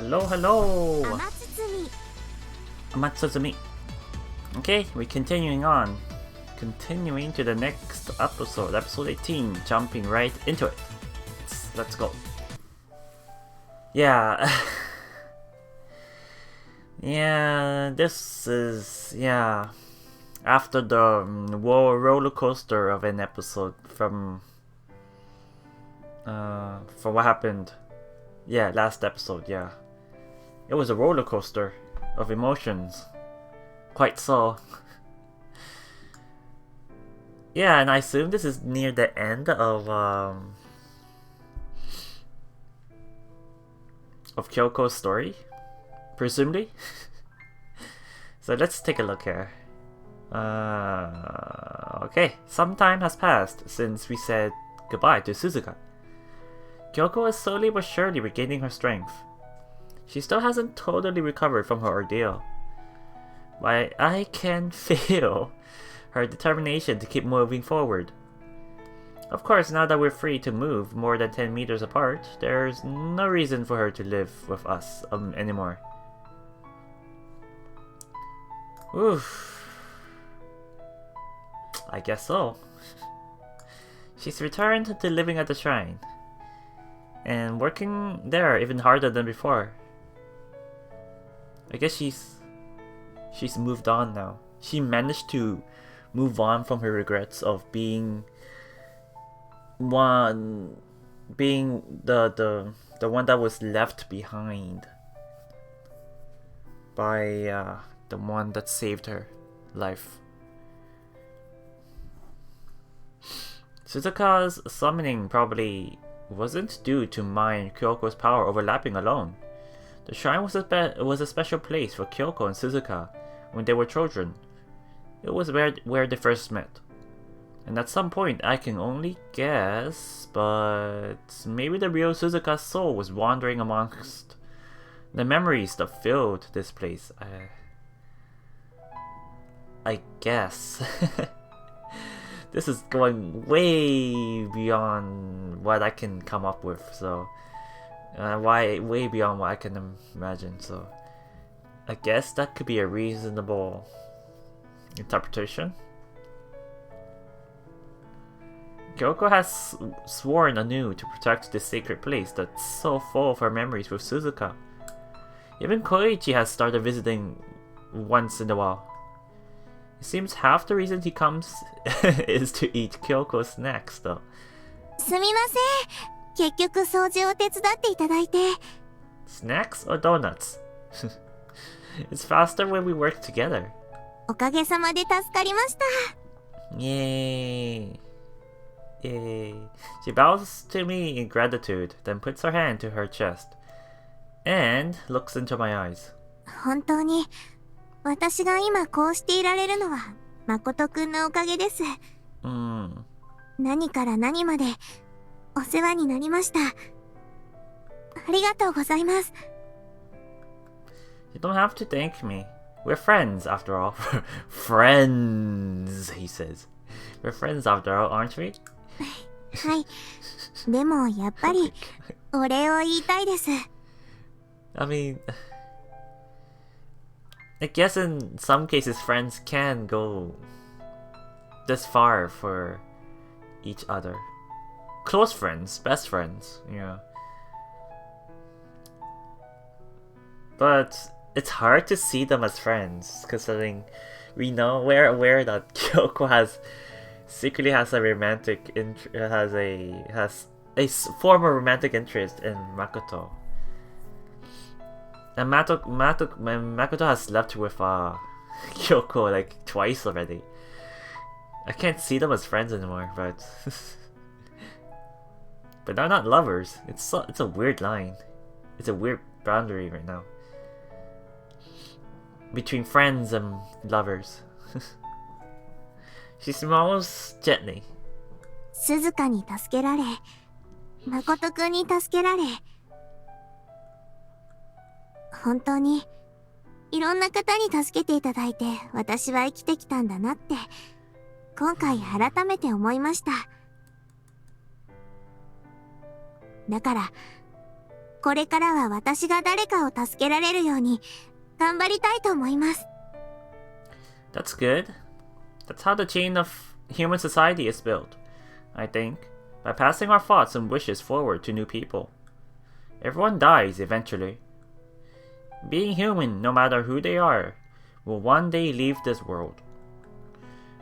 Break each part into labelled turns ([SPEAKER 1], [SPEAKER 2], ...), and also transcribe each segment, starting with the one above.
[SPEAKER 1] Hello, hello!
[SPEAKER 2] Amatsutsumi.
[SPEAKER 1] Amatsutsumi. Okay, we're continuing on. Continuing to the next episode, episode 18, jumping right into it. Let's go. Yeah. Yeah, this is, after the roller coaster of an episode from what happened. Yeah, last episode, yeah. It was a roller coaster of emotions. Quite so. Yeah, and I assume this is near the end of Kyoko's story, presumably. So let's take a look here. Okay, some time has passed since we said goodbye to Suzuka. Kyoko is slowly but surely regaining her strength. She still hasn't totally recovered from her ordeal, but I can feel her determination to keep moving forward. Of course, now that we're free to move more than 10 meters apart, there's no reason for her to live with us anymore. Oof. I guess so. She's returned to living at the shrine, and working there even harder than before. I guess she's moved on now. She managed to move on from her regrets of being the one that was left behind by the one that saved her life. Suzuka's summoning probably wasn't due to mine Kyoko's power overlapping alone. The shrine was a special place for Kyoko and Suzuka when they were children. It was where they first met. And at some point, I can only guess, but maybe the real Suzuka's soul was wandering amongst the memories that filled this place. I guess. This is going way beyond what I can come up with, so way beyond what I can imagine, so I guess that could be a reasonable interpretation. Kyoko has sworn anew to protect this sacred place that's so full of her memories with Suzuka. Even Koichi has started visiting once in a while. It seems half the reason he comes is to eat Kyoko's snacks, though.
[SPEAKER 2] すみません。結局掃除を手伝っていただいて。
[SPEAKER 1] Snacks or donuts? It's faster when we work together.
[SPEAKER 2] おかげさまで助かりました。
[SPEAKER 1] Yay. Yay. She bows to me in gratitude, then puts her hand to her chest and looks into my eyes.
[SPEAKER 2] 本当に私が今こうしていられるのは誠くんのおかげです。何から何までお世話になりました。ありがとうございます。
[SPEAKER 1] You don't have to thank me. We're friends after all. Friends, he says. We're friends after all, aren't we?
[SPEAKER 2] はい。でもやっぱりお礼を言いたいです。
[SPEAKER 1] I mean, I guess in some cases friends can go this far for each other. Close friends, best friends, yeah. But it's hard to see them as friends, considering we're aware that Kyoko secretly has a former romantic interest in Makoto. And Makoto has slept with Kyoko like twice already. I can't see them as friends anymore, but but they're not lovers. It's a weird line. It's a weird boundary right now between friends and lovers. She smiles gently.
[SPEAKER 2] 鈴鹿に助けられ、誠くんに助けられ、本当にいろんな方に助けていただいて私は生きてきたんだなって今回改めて思いました。だからこれからは私が誰かを助けられるように頑張りたいと思います。
[SPEAKER 1] That's good. That's how the chain of human society is built, I think, by passing our thoughts and wishes forward to new people. Everyone dies eventually. Being human, no matter who they are, will one day leave this world.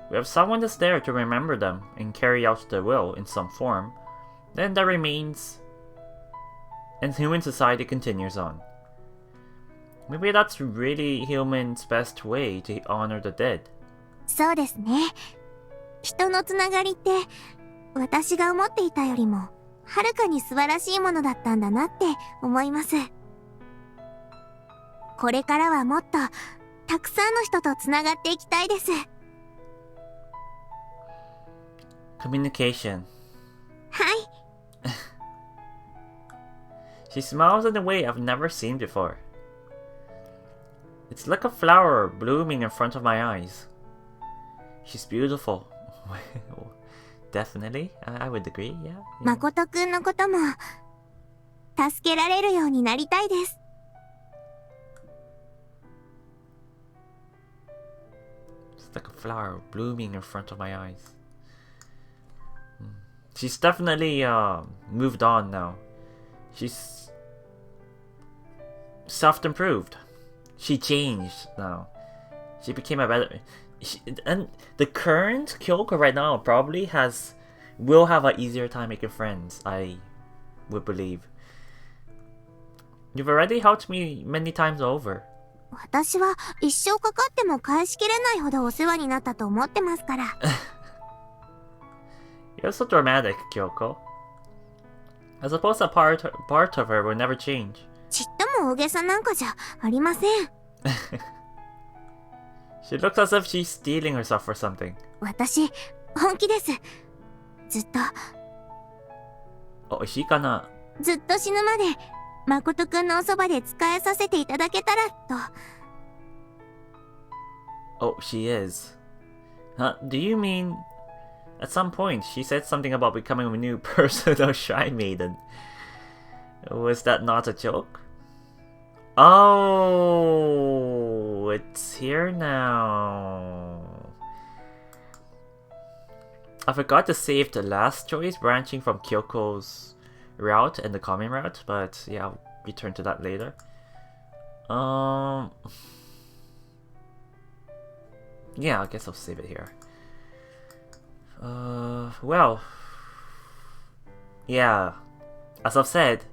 [SPEAKER 1] We have someone that's there to remember them and carry out the will in some form. Then that remains, and human society continues on. Maybe that's really humans' best way to honor the dead.
[SPEAKER 2] そうですね。人のつながりって私が思っていたよりもはるかに素晴らしいものだったんだなって思います。これからはもっとたくさんの人とつながっていきたいです。
[SPEAKER 1] Communication.
[SPEAKER 2] はい。
[SPEAKER 1] She smiles in a way I've never seen before. It's like a flower blooming in front of my eyes. She's beautiful. Definitely, I would agree, yeah.
[SPEAKER 2] 誠くんのことも助けられるようになりたいです。
[SPEAKER 1] It's like a flower blooming in front of my eyes. She's definitely moved on now. She's self-improved. She changed now. She became a better... and the current Kyoko right now probably will have an easier time making friends, I would believe. You've already helped me many times over.
[SPEAKER 2] 私は一生かかっても返しきれないほどお世話になったと思ってますから。
[SPEAKER 1] You're so dramatic, Kyoko. I suppose that part of her will never change.
[SPEAKER 2] ちっとも大げさなんかじゃありません。
[SPEAKER 1] She looks as if she's stealing herself for something.
[SPEAKER 2] 私、本気です。ずっと。
[SPEAKER 1] おいしいかな？
[SPEAKER 2] ずっと死ぬまで、誠くんのおそばで仕えさせていただけたら、と。
[SPEAKER 1] Oh, she is. Do you mean... At some point, she said something about becoming a new personal shrine maiden. Was that not a joke? Oh, it's here now. I forgot to save the last choice branching from Kyoko's route and the common route, but yeah, I'll return to that later. Yeah, I guess I'll save it here. Well, yeah, as I've said,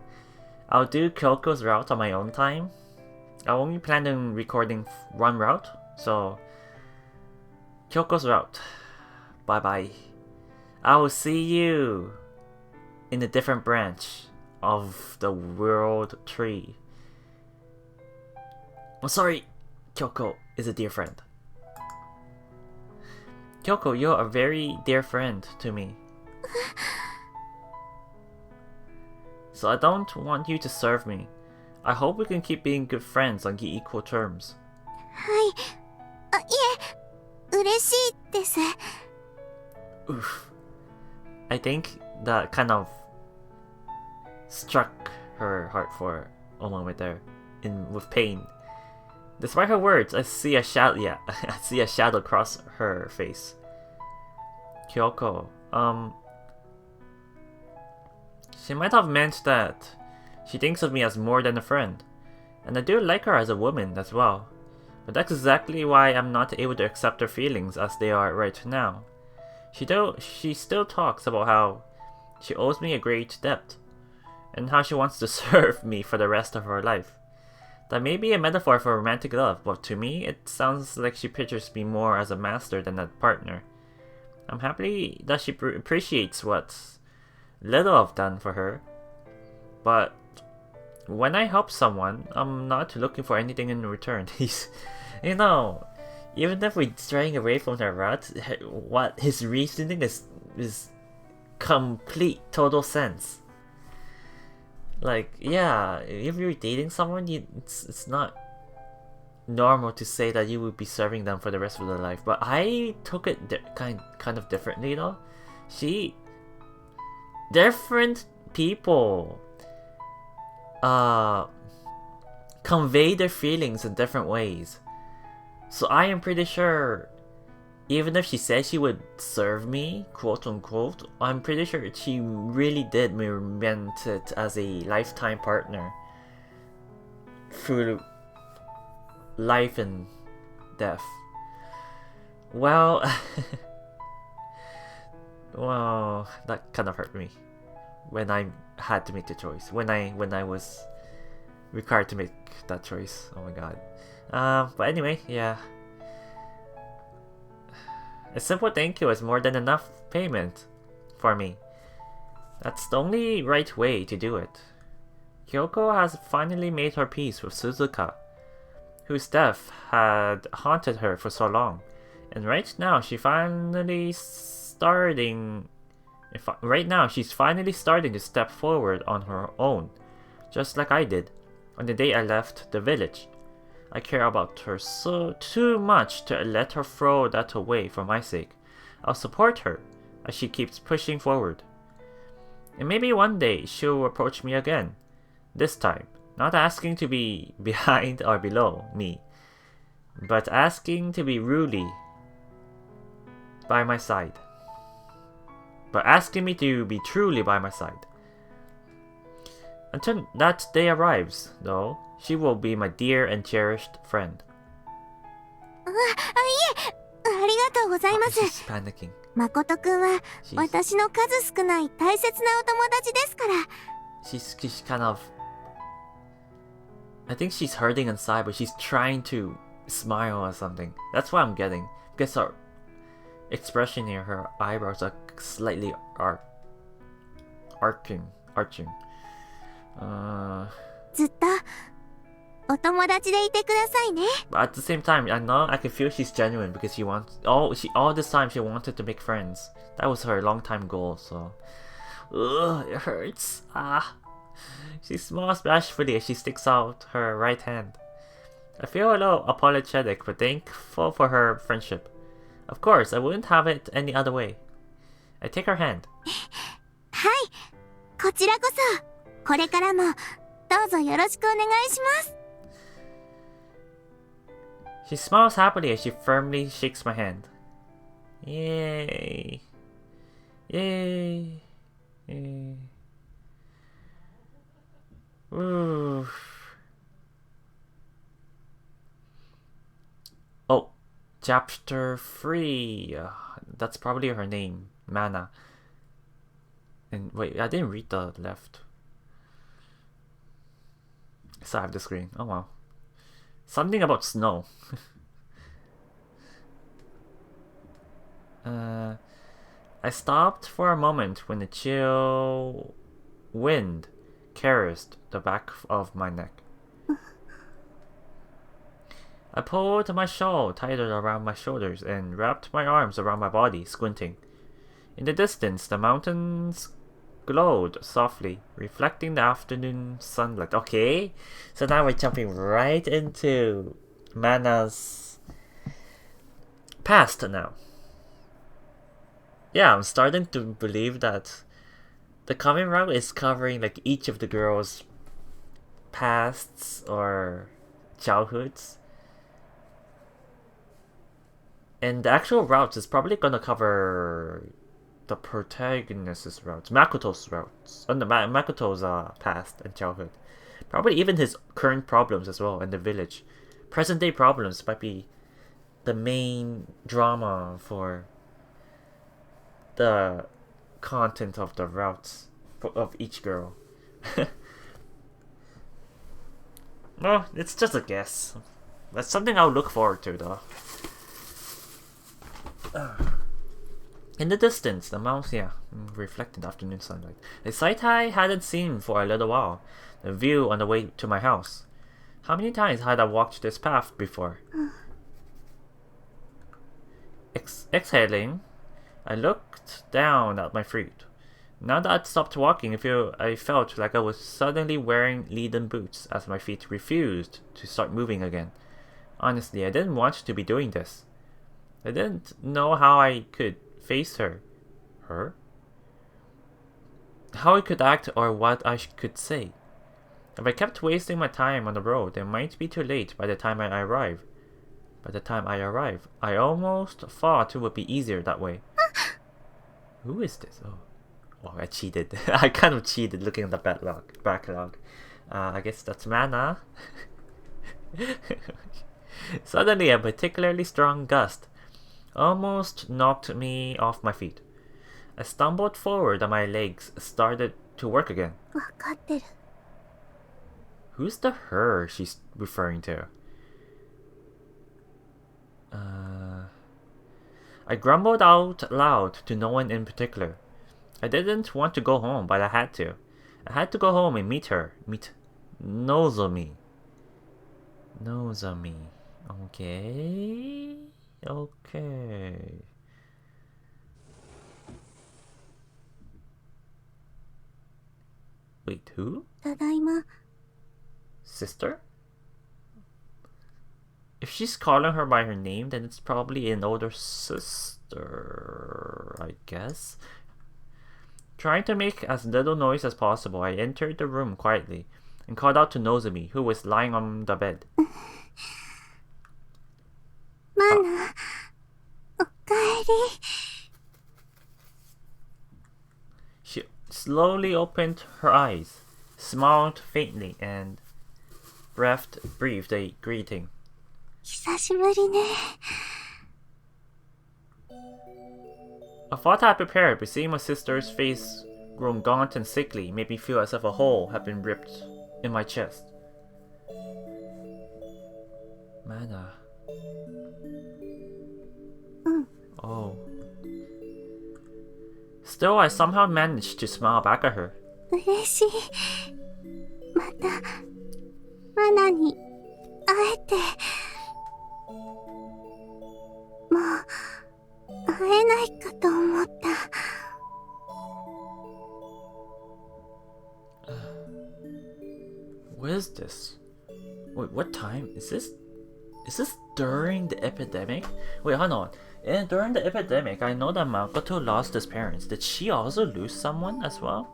[SPEAKER 1] I'll do Kyoko's route on my own time. I only plan on recording one route, so Kyoko's route. Bye bye. I will see you in a different branch of the world tree. I'm sorry, Kyoko is a dear friend. Kyoko, you're a very dear friend to me. So I don't want you to serve me. I hope we can keep being good friends on equal terms.
[SPEAKER 2] はい。あ、いえ、嬉しいです。
[SPEAKER 1] Oof. I think that kind of struck her heart for a moment there, with pain. Despite her words, I see a shadow. Yeah, I see a shadow cross her face. Kyoko, she might have meant that she thinks of me as more than a friend, and I do like her as a woman as well. But that's exactly why I'm not able to accept her feelings as they are right now. She still talks about how she owes me a great debt, and how she wants to serve me for the rest of her life. That may be a metaphor for romantic love, but to me, it sounds like she pictures me more as a master than a partner. I'm happy that she appreciates what little I've done for her, but when I help someone, I'm not looking for anything in return. You know, even if we're straying away from the route, what his reasoning is complete, total sense. Like, yeah, if you're dating someone, it's not normal to say that you would be serving them for the rest of their life. But I took it kind of differently, though. Different people. uh, convey their feelings in different ways. So I am pretty sure, even if she said she would serve me, quote unquote, I'm pretty sure she really did meant it as a lifetime partner through life and death. Well, well, that kind of hurt me when I had to make the choice. When I was required to make that choice. Oh my god. But anyway, yeah. A simple thank you is more than enough payment for me. That's the only right way to do it. Kyoko has finally made her peace with Suzuka, whose death had haunted her for so long. And right now she's finally starting to step forward on her own, just like I did on the day I left the village. I care about her so too much to let her throw that away for my sake. I'll support her as she keeps pushing forward. And maybe one day she'll approach me again. This time, not asking to be behind or below me, but asking to be truly by my side. Asking me to be truly by my side. Until that day arrives, though, she will be my dear and cherished friend.
[SPEAKER 2] いえ、ありがとうございます。
[SPEAKER 1] She's panicking.
[SPEAKER 2] 誠くんは私の数少ない大切なお友達ですから。
[SPEAKER 1] She's kind of... I think she's hurting inside, but she's trying to smile or something. That's what I'm getting. Because her expression here, her eyebrows are slightly arching.
[SPEAKER 2] ずっとお友達でいてくださいね。
[SPEAKER 1] But at the same time, I know I can feel she's genuine because she wants all this time she wanted to make friends. That was her long time goal. So, it hurts. She smiles bashfully as she sticks out her right hand. I feel a little apologetic but thankful for her friendship. Of course, I wouldn't have it any other way. I take her hand.
[SPEAKER 2] はい、こちらこそこれからもどうぞよろしくお願いします。
[SPEAKER 1] She smiles happily as she firmly shakes my hand. Yay. Yay. Yay. Ooh. Oh, chapter 3. That's probably her name, Mana. And wait, I didn't read the left. So I have the screen. Oh wow. Something about snow. I stopped for a moment when the chill wind caressed the back of my neck. I pulled my shawl tighter around my shoulders and wrapped my arms around my body, squinting. In the distance, the mountains glowed softly, reflecting the afternoon sunlight. Okay, so now we're jumping right into Mana's past now. Yeah, I'm starting to believe that the comic route is covering like each of the girls' pasts or childhoods. And the actual routes is probably gonna cover the protagonist's routes, Makoto's routes, Makoto's past and childhood. Probably even his current problems as well in the village. Present day problems might be the main drama for the content of the routes of each girl. Well, it's just a guess. That's something I'll look forward to though. In the distance, the mountains, reflected afternoon sunlight. A sight I hadn't seen for a little while. The view on the way to my house. How many times had I walked this path before? Exhaling, I looked down at my feet. Now that I'd stopped walking, I felt like I was suddenly wearing leaden boots as my feet refused to start moving again. Honestly, I didn't want to be doing this. I didn't know how I could face her. How I could act or what I could say. If I kept wasting my time on the road, it might be too late by the time I arrive. I almost thought it would be easier that way. Who is this? Oh, I cheated. I kind of cheated looking at the backlog. I guess that's Mana. Suddenly, a particularly strong gust almost knocked me off my feet. I stumbled forward and my legs started to work again.
[SPEAKER 2] わかってる。
[SPEAKER 1] Who's the her she's referring to? I grumbled out loud to no one in particular. I didn't want to go home, but I had to. I had to go home and meet her. Meet Nozomi. Okay. Wait, who?
[SPEAKER 2] ただいま。
[SPEAKER 1] Sister? If she's calling her by her name, then it's probably an older sister, I guess. Trying to make as little noise as possible, I entered the room quietly and called out to Nozomi, who was lying on the bed.
[SPEAKER 2] マナ、おかえり。
[SPEAKER 1] She slowly opened her eyes, smiled faintly, and breathed a greeting.
[SPEAKER 2] 久しぶりね。
[SPEAKER 1] A thought I had prepared, but seeing my sister's face grown gaunt and sickly made me feel as if a hole had been ripped in my chest. Mana. Oh. Still, I somehow managed to smile back at her.
[SPEAKER 2] 嬉しい。また、マナに会えて。もう、会えないかと思った。
[SPEAKER 1] What is this? Wait, what time is this? Is this during the epidemic? Wait, hold on. And during the epidemic, I know that Makoto lost his parents. Did she also lose someone as well?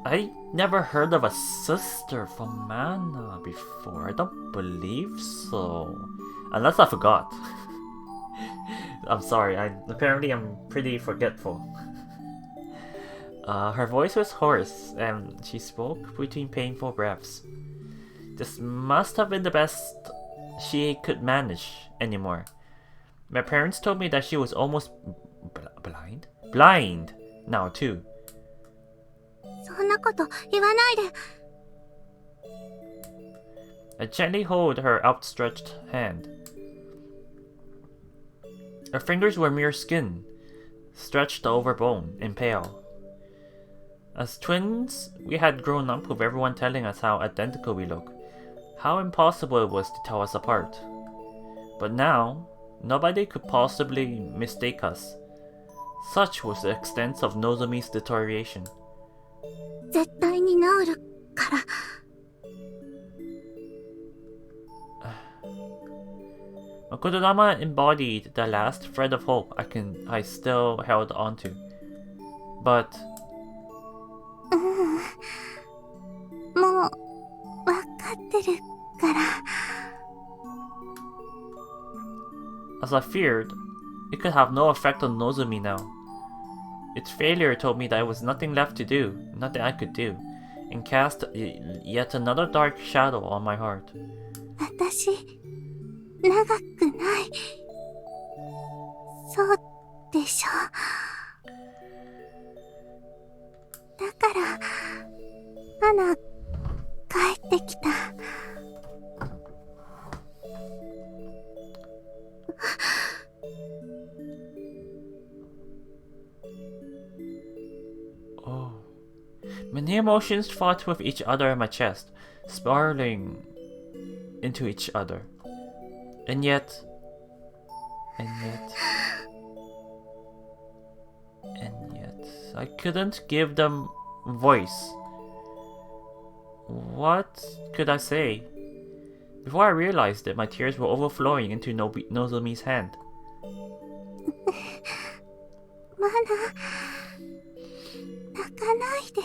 [SPEAKER 1] I never heard of a sister from Mana before. I don't believe so. Unless I forgot. I'm sorry, apparently I'm pretty forgetful. Her voice was hoarse, and she spoke between painful breaths. This must have been the best she could manage anymore. My parents told me that she was almost blind? Blind now too.
[SPEAKER 2] そんなこと言わないで。
[SPEAKER 1] I gently held her outstretched hand. Her fingers were mere skin, stretched over bone and pale. As twins, we had grown up with everyone telling us how identical we look, how impossible it was to tell us apart. But now, nobody could possibly mistake us. Such was the extent of Nozomi's deterioration.
[SPEAKER 2] 絶対に治るから。
[SPEAKER 1] Makodama embodied the last thread of hope I still held onto. But
[SPEAKER 2] もう、わかってるから。
[SPEAKER 1] as I feared, it could have no effect on Nozomi now. Its failure told me there was nothing left to do, nothing I could do, and cast yet another dark shadow on my heart.
[SPEAKER 2] 私、長くない。そうでしょ。だから、マナ、帰ってきた。
[SPEAKER 1] Oh. Many emotions fought with each other in my chest, spiraling into each other. And yet, I couldn't give them voice. What could I say? Before I realized it, my tears were overflowing into Nozomi's hand.
[SPEAKER 2] マナ、泣かないで。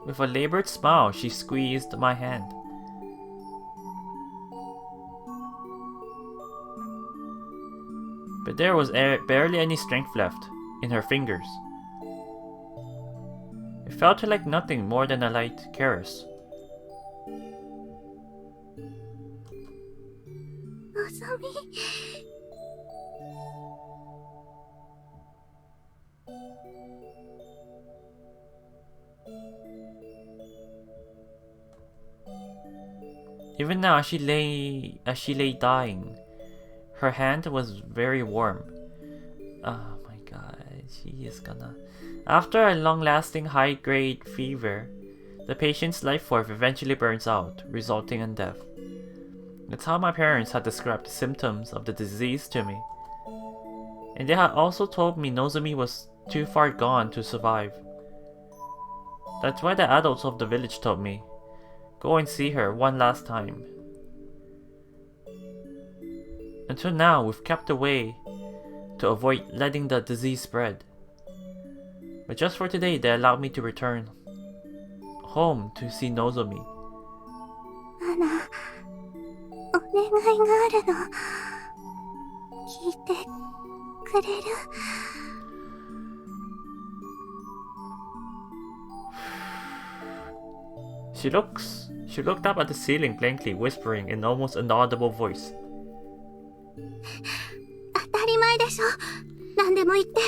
[SPEAKER 1] With a labored smile, she squeezed my hand. But there was barely any strength left in her fingers. It felt like nothing more than a light caress.
[SPEAKER 2] のぞみ。
[SPEAKER 1] Even now, as she lay dying, her hand was very warm. Oh my god, she is gonna... After a long-lasting high-grade fever, the patient's life force eventually burns out, resulting in death. That's how my parents had described the symptoms of the disease to me. And they had also told me Nozomi was too far gone to survive. That's why the adults of the village told me, go and see her one last time. Until now, we've kept away to avoid letting the disease spread. But just for today, they allowed me to return home to see Nozomi.
[SPEAKER 2] アナ、お願いがあるの。聞いてくれる？
[SPEAKER 1] She looked up at the ceiling blankly, whispering in almost inaudible voice.
[SPEAKER 2] 当たり前でしょ。何でも言って。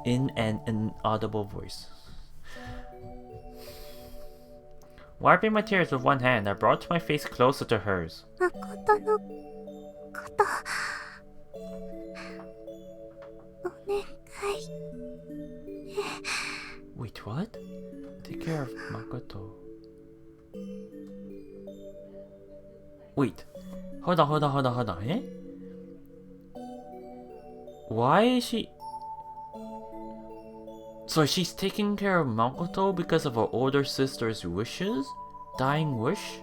[SPEAKER 1] In an inaudible voice. Wiping my tears with one hand, I brought my face closer to hers.
[SPEAKER 2] 誠のこと、お願い。
[SPEAKER 1] Wait, what? Take care of Makoto. Wait. Hold on. Eh? Why is she... So she's taking care of Makoto because of her older sister's wishes? Dying wish?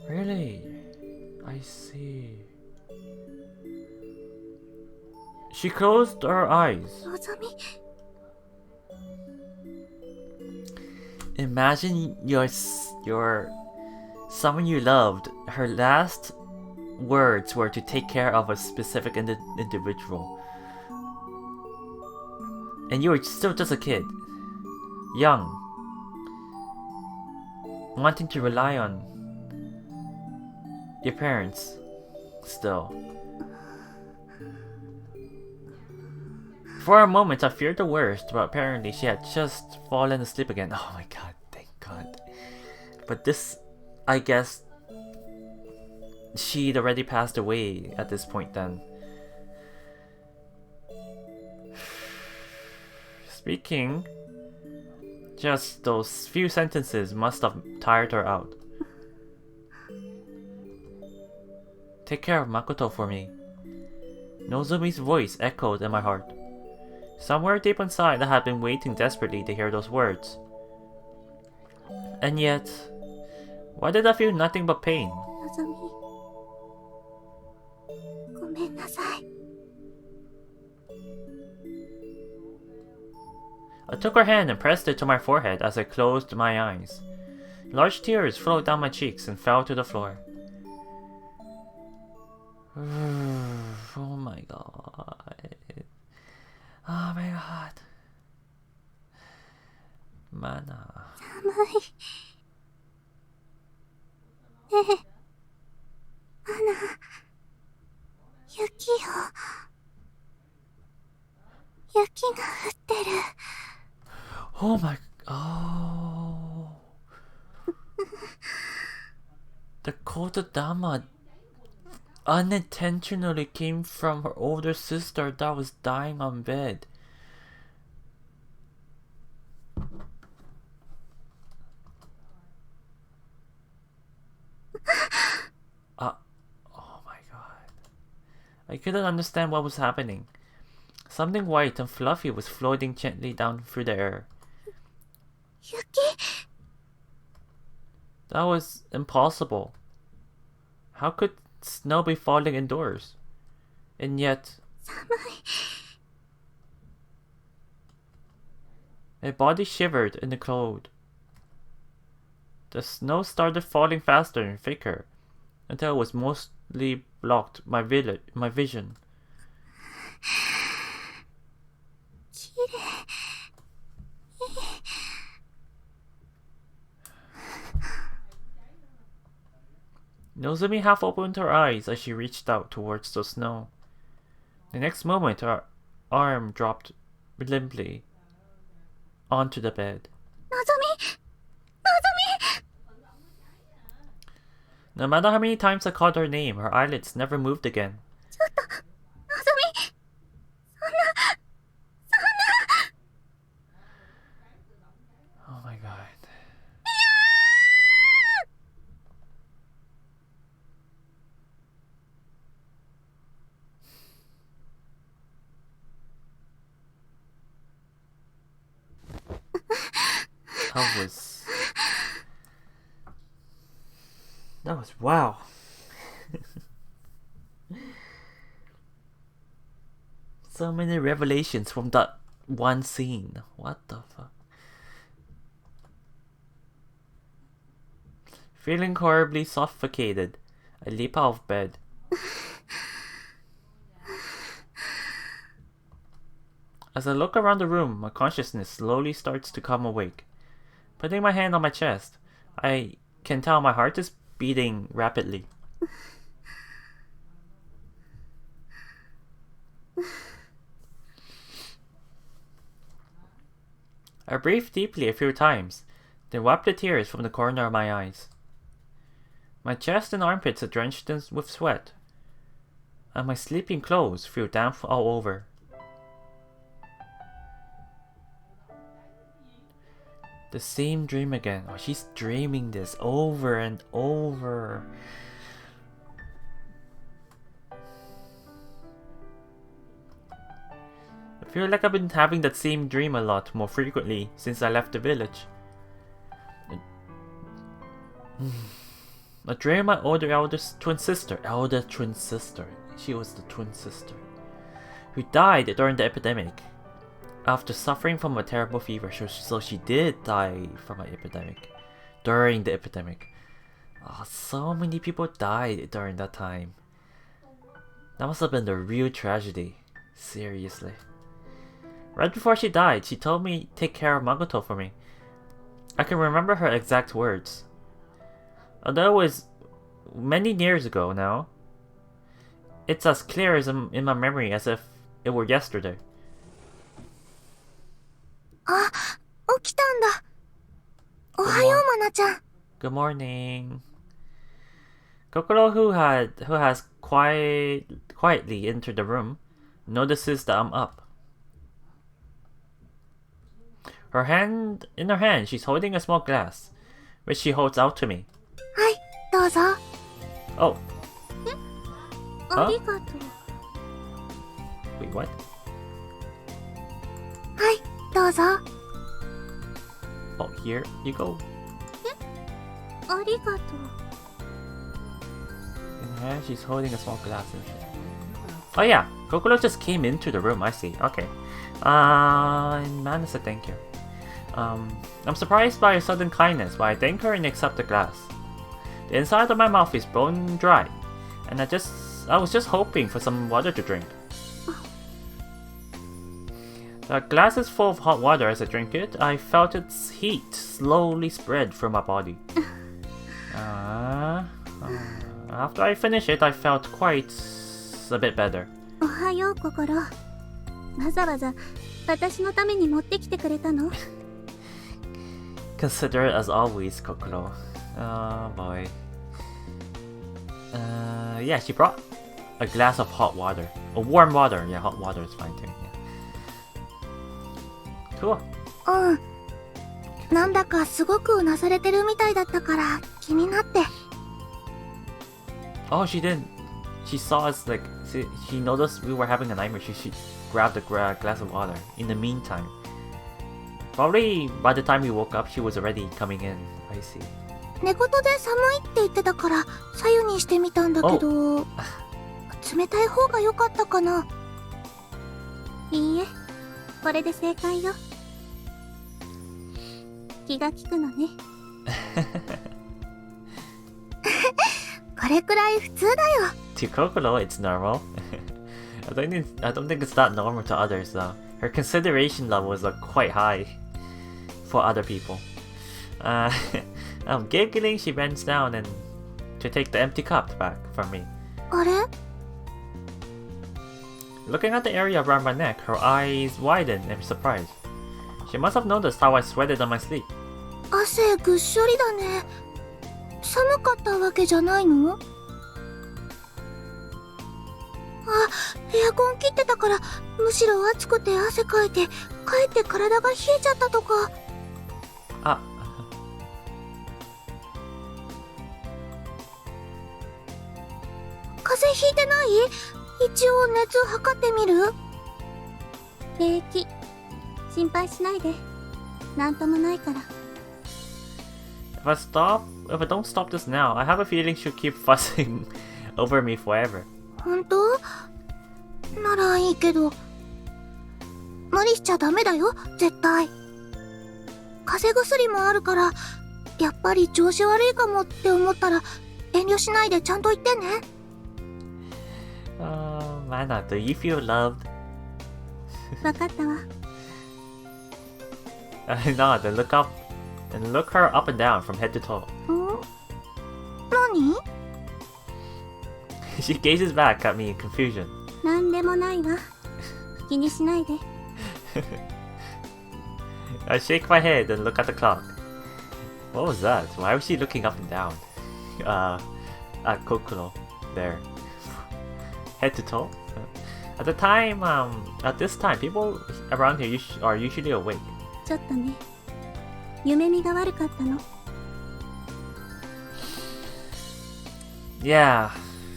[SPEAKER 1] Really? I see. She closed her eyes.
[SPEAKER 2] のぞみ。
[SPEAKER 1] Imagine your someone you loved, her last words were to take care of a specific individual. And you were still just a kid. Young. Wanting to rely on your parents. Still. For a moment I feared the worst, but apparently she had just fallen asleep again. Oh my god, thank god. But this, I guess, she'd already passed away at this point then. Speaking, just those few sentences must have tired her out. Take care of Makoto for me. Nozomi's voice echoed in my heart. Somewhere deep inside, I had been waiting desperately to hear those words. And yet, why did I feel nothing but pain?
[SPEAKER 2] のぞみ。ごめんなさい。
[SPEAKER 1] I took her hand and pressed it to my forehead as I closed my eyes. Large tears flowed down my cheeks and fell to the floor. Oh my god. Oh my god. Mana.
[SPEAKER 2] 寒い。ねえ、アナ、雪よ。雪が降ってる。
[SPEAKER 1] Oh my... Oh... The Kotodama unintentionally came from her older sister that was dying on bed. Oh my god. I couldn't understand what was happening. Something white and fluffy was floating gently down through the air.
[SPEAKER 2] 雪。
[SPEAKER 1] That was impossible. How could snow be falling indoors? And yet, My body shivered in the cold. The snow started falling faster and thicker until it was mostly blocked my vision. Nozomi half opened her eyes as she reached out towards the snow. The next moment, her arm dropped limply onto the bed.
[SPEAKER 2] Nozomi! Nozomi!
[SPEAKER 1] No matter how many times I called her name, her eyelids never moved again.
[SPEAKER 2] Nozomi!
[SPEAKER 1] Oh my god. That was wow. So many revelations from that one scene. What the fuck? Feeling horribly suffocated, I leap out of bed. As I look around the room, my consciousness slowly starts to come awake. Putting my hand on my chest, I can tell my heart is beating rapidly. I breathed deeply a few times, then wiped the tears from the corner of my eyes. My chest and armpits are drenched with sweat, and my sleeping clothes feel damp all over. The same dream again. Oh, she's dreaming this over and over. I feel like I've been having that same dream a lot more frequently since I left the village. I dream my elder twin sister. She was the twin sister. Who died during the epidemic. After suffering from a terrible fever. So she did die from an epidemic. During the epidemic. Oh, so many people died during that time. That must have been the real tragedy. Seriously. Right before she died, she told me take care of Makoto for me. I can remember her exact words. Although it was many years ago now, it's as clear as in my memory as if it were yesterday.
[SPEAKER 2] Ah, 起きたんだ。おはよう、マナちゃん。
[SPEAKER 1] Good morning. Kokoro, who has quietly entered the room, notices that I'm up. In her hand, she's holding a small glass, which she holds out to me.
[SPEAKER 2] はい、どうぞ。
[SPEAKER 1] Oh.
[SPEAKER 2] ありがとう。
[SPEAKER 1] Wait, what?
[SPEAKER 2] はい、どうぞ。
[SPEAKER 1] Oh, here you go.
[SPEAKER 2] ありがとう。
[SPEAKER 1] In her hand, she's holding a small glass. Oh yeah, Kokoro just came into the room. I see. Okay. And Mana said thank you. I'm surprised by her sudden kindness, but I thank her and accept the glass. The inside of my mouth is bone dry, and I was just hoping for some water to drink. The glass is full of hot water. As I drink it, I felt its heat slowly spread through my body. After I finished it, I felt quite a bit better.
[SPEAKER 2] おはよう、心。わざわざ私のために持ってきてくれたの？
[SPEAKER 1] Consider it as always, Kokoro. Oh boy. Yeah, she brought a glass of hot water. Warm water. Yeah, hot water is fine too. Yeah. Cool.
[SPEAKER 2] うん。なんだかすごくうなされてるみたいだったから気になって。
[SPEAKER 1] Oh, she didn't. She saw us like she noticed we were having a nightmare. She grabbed a glass of water. In the meantime, probably by the time we woke up, she was already coming in. I see.
[SPEAKER 2] 寝言で寒いって言ってたから左右にしてみたんだけど、冷たい方が良かったかな。いいえ、これで正解よ。気が利くのね。これくらい普通だよ。
[SPEAKER 1] To Kokoro, it's normal. I don't think it's that normal to others though. Her consideration level is quite high for other people. Giggling, she bends down and to take the empty cup back from me.
[SPEAKER 2] あれ？
[SPEAKER 1] Looking at the area around my neck, her eyes widen in surprise. She must have noticed how I sweated on my sleep.
[SPEAKER 2] 汗ぐっしょりだね。寒かったわけじゃないの？あ、エアコン切ってたから、むしろ暑くて汗かいて、かえって体が冷えちゃったとか。
[SPEAKER 1] あ、
[SPEAKER 2] 風邪ひいてない？一応熱測ってみる？平気。心配しないで。なんともないから。
[SPEAKER 1] If I don't stop this now, I have a feeling she'll keep fussing over me forever.
[SPEAKER 2] 本当？ならいいけど。無理しちゃダメだよ、絶対。風邪薬もあるから、やっぱり調子悪いかもって思ったら、遠慮しないでちゃんと言ってね。
[SPEAKER 1] Mana, do you feel loved?
[SPEAKER 2] わかったわ。
[SPEAKER 1] I nod and look up and look her up and down from head to toe.
[SPEAKER 2] 何？
[SPEAKER 1] She gazes back at me in confusion.
[SPEAKER 2] なんでもないわ。気にしないで。
[SPEAKER 1] I shake my head and look at the clock. What was that? Why was she looking up and down? At Kokoro there. Head to toe? At this time, people around here are usually awake.
[SPEAKER 2] ちょっとね。夢見が悪かったの。
[SPEAKER 1] Yeah.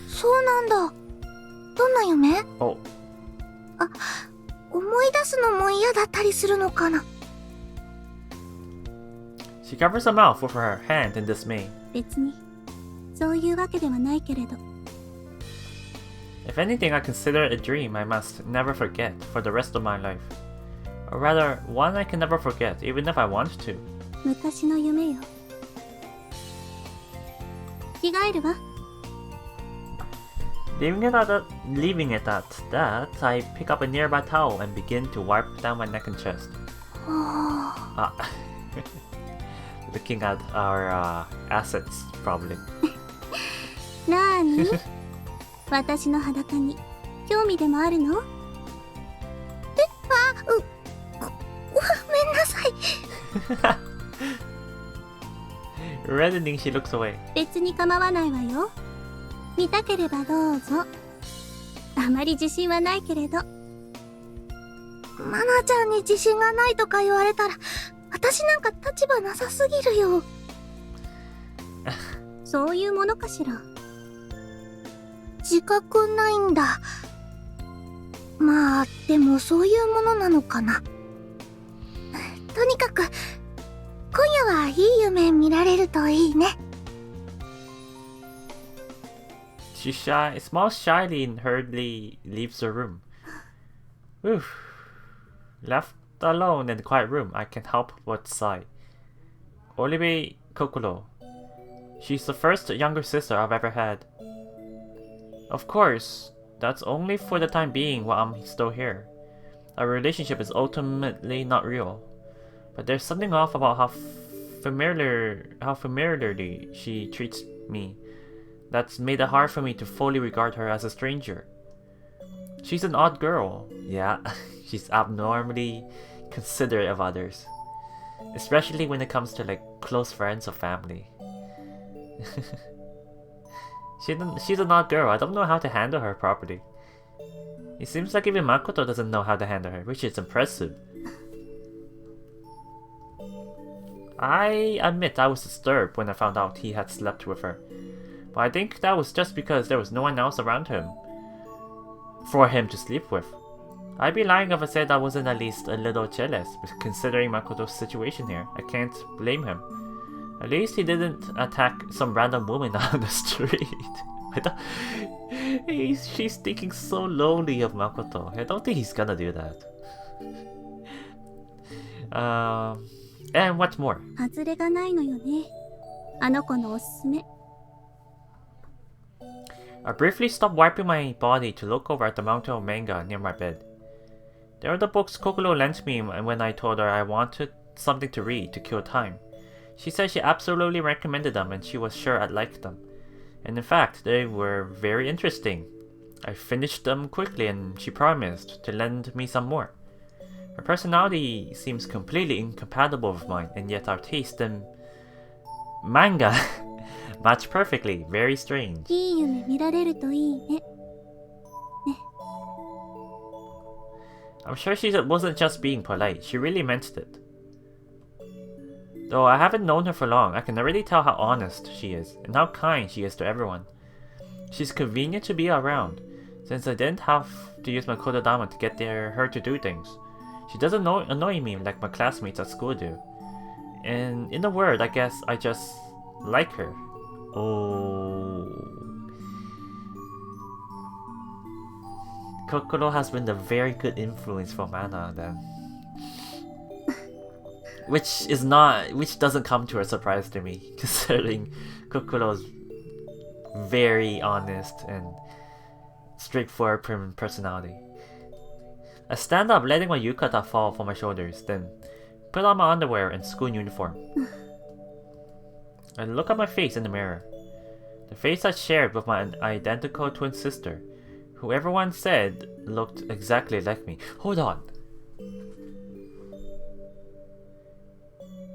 [SPEAKER 2] そうなんだ。どんな夢？Oh. あ、思い出すのも嫌だったりするのかな。
[SPEAKER 1] She covers her mouth with her hand in dismay.
[SPEAKER 2] 別に、そういうわけではないけれど。
[SPEAKER 1] If anything, I consider it a dream I must never forget for the rest of my life. Or rather, one I can never forget, even if I want to.
[SPEAKER 2] 昔の夢よ。着替えるわ。
[SPEAKER 1] Leaving it at that, I pick up a nearby towel and begin to wipe down my neck and chest. Looking at our assets, probably.
[SPEAKER 2] なーに？私の裸に興味でもあるの？ごめんなさい。
[SPEAKER 1] Reddening, she looks away.
[SPEAKER 2] 別に構わないわよ。見たければどうぞ。あまり自信はないけれど。マナちゃんに自信がないとか言われたら、私なんか立場なさすぎるよ。そういうものかしら。自覚ないんだ。まあ、でもそういうものなのかな。とにかく、今夜はいい夢見られるといいね。
[SPEAKER 1] She smiles shyly and hurriedly leaves the room. Whew. Left alone in the quiet room, I can't help but sigh. Olive Kokoro. She's the first younger sister I've ever had. Of course, that's only for the time being while I'm still here. Our relationship is ultimately not real. But there's something off about how familiarly she treats me. That's made it hard for me to fully regard her as a stranger. She's an odd girl. Yeah, she's abnormally considerate of others. Especially when it comes to close friends or family. She's an odd girl. I don't know how to handle her properly. It seems like even Makoto doesn't know how to handle her, which is impressive. I admit I was disturbed when I found out he had slept with her. But I think that was just because there was no one else around him for him to sleep with. I'd be lying if I said I wasn't at least a little jealous, considering Makoto's situation here. I can't blame him. At least he didn't attack some random woman on the street. I thought she's thinking so lowly of Makoto. I don't think he's gonna do that. And what's more?
[SPEAKER 2] 外れがないのよね。あの子のおすすめ。
[SPEAKER 1] I briefly stopped wiping my body to look over at the mountain of manga near my bed. There are the books Kokoro lent me when I told her I wanted something to read to kill time. She said she absolutely recommended them and she was sure I'd like them. And in fact, they were very interesting. I finished them quickly and she promised to lend me some more. Her personality seems completely incompatible with mine, and yet our taste in manga match perfectly. Very strange.
[SPEAKER 2] いい夢見られるといいね。
[SPEAKER 1] I'm sure she wasn't just being polite, she really meant it. Though I haven't known her for long, I can already tell how honest she is, and how kind she is to everyone. She's convenient to be around, since I didn't have to use my kododama to get her to do things. She doesn't annoy me like my classmates at school do. And in a word, I guess I just like her. Oh. Kokoro has been a very good influence for Mana then. Which doesn't come to a surprise to me, considering Kokoro's very honest and straightforward personality. I stand up, letting my yukata fall from my shoulders, then put on my underwear and school uniform. I look at my face in the mirror. The face I shared with my identical twin sister, who everyone said looked exactly like me. Hold on.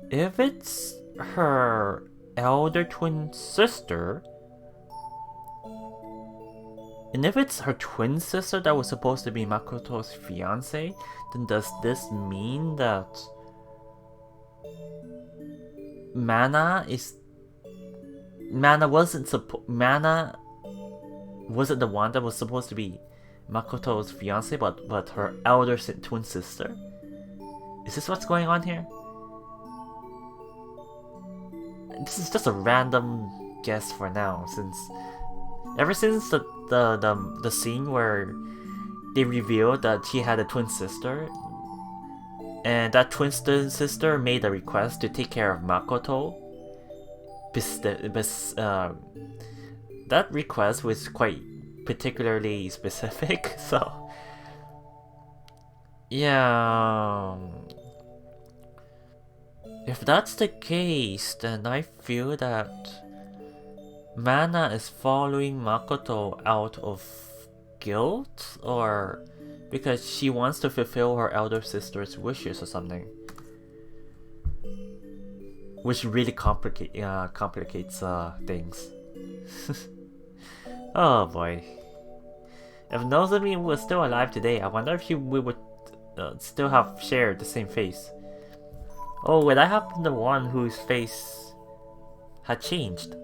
[SPEAKER 1] If it's her elder twin sister, and if it's her twin sister that was supposed to be Makoto's fiance, then does this mean that Mana wasn't the one that was supposed to be Makoto's fiance, but her elder twin sister? Is this what's going on here? This is just a random guess for now, since ever since the scene where they revealed that he had a twin sister, and that twin sister made a request to take care of Makoto. That request was quite particularly specific, so yeah. If that's the case, then I feel that Mana is following Makoto out of guilt, or because she wants to fulfill her elder sister's wishes or something. Which really complicates things. Oh boy. If Nozomi was still alive today, I wonder if we would still have shared the same face. Oh, would I have been the one whose face had changed?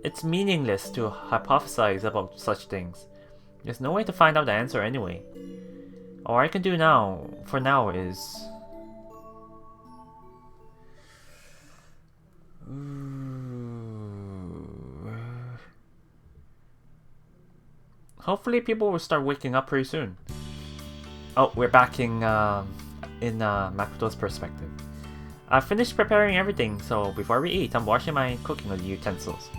[SPEAKER 1] It's meaningless to hypothesize about such things. There's no way to find out the answer anyway. All I can do now, for now, is... hopefully people will start waking up pretty soon. Oh, we're back in Makoto's perspective. I've finished preparing everything, so before we eat, I'm washing my cooking utensils.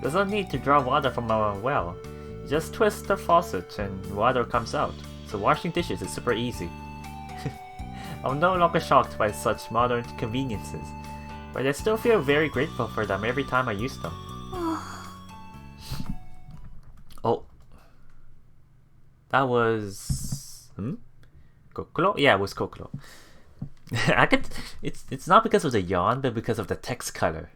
[SPEAKER 1] There's no need to draw water from a well. You just twist the faucet and water comes out, so washing dishes is super easy. I'm no longer shocked by such modern conveniences, but I still feel very grateful for them every time I use them. Oh. That was... Kokoro? Yeah, it was Kokoro. It's not because of the yawn, but because of the text color.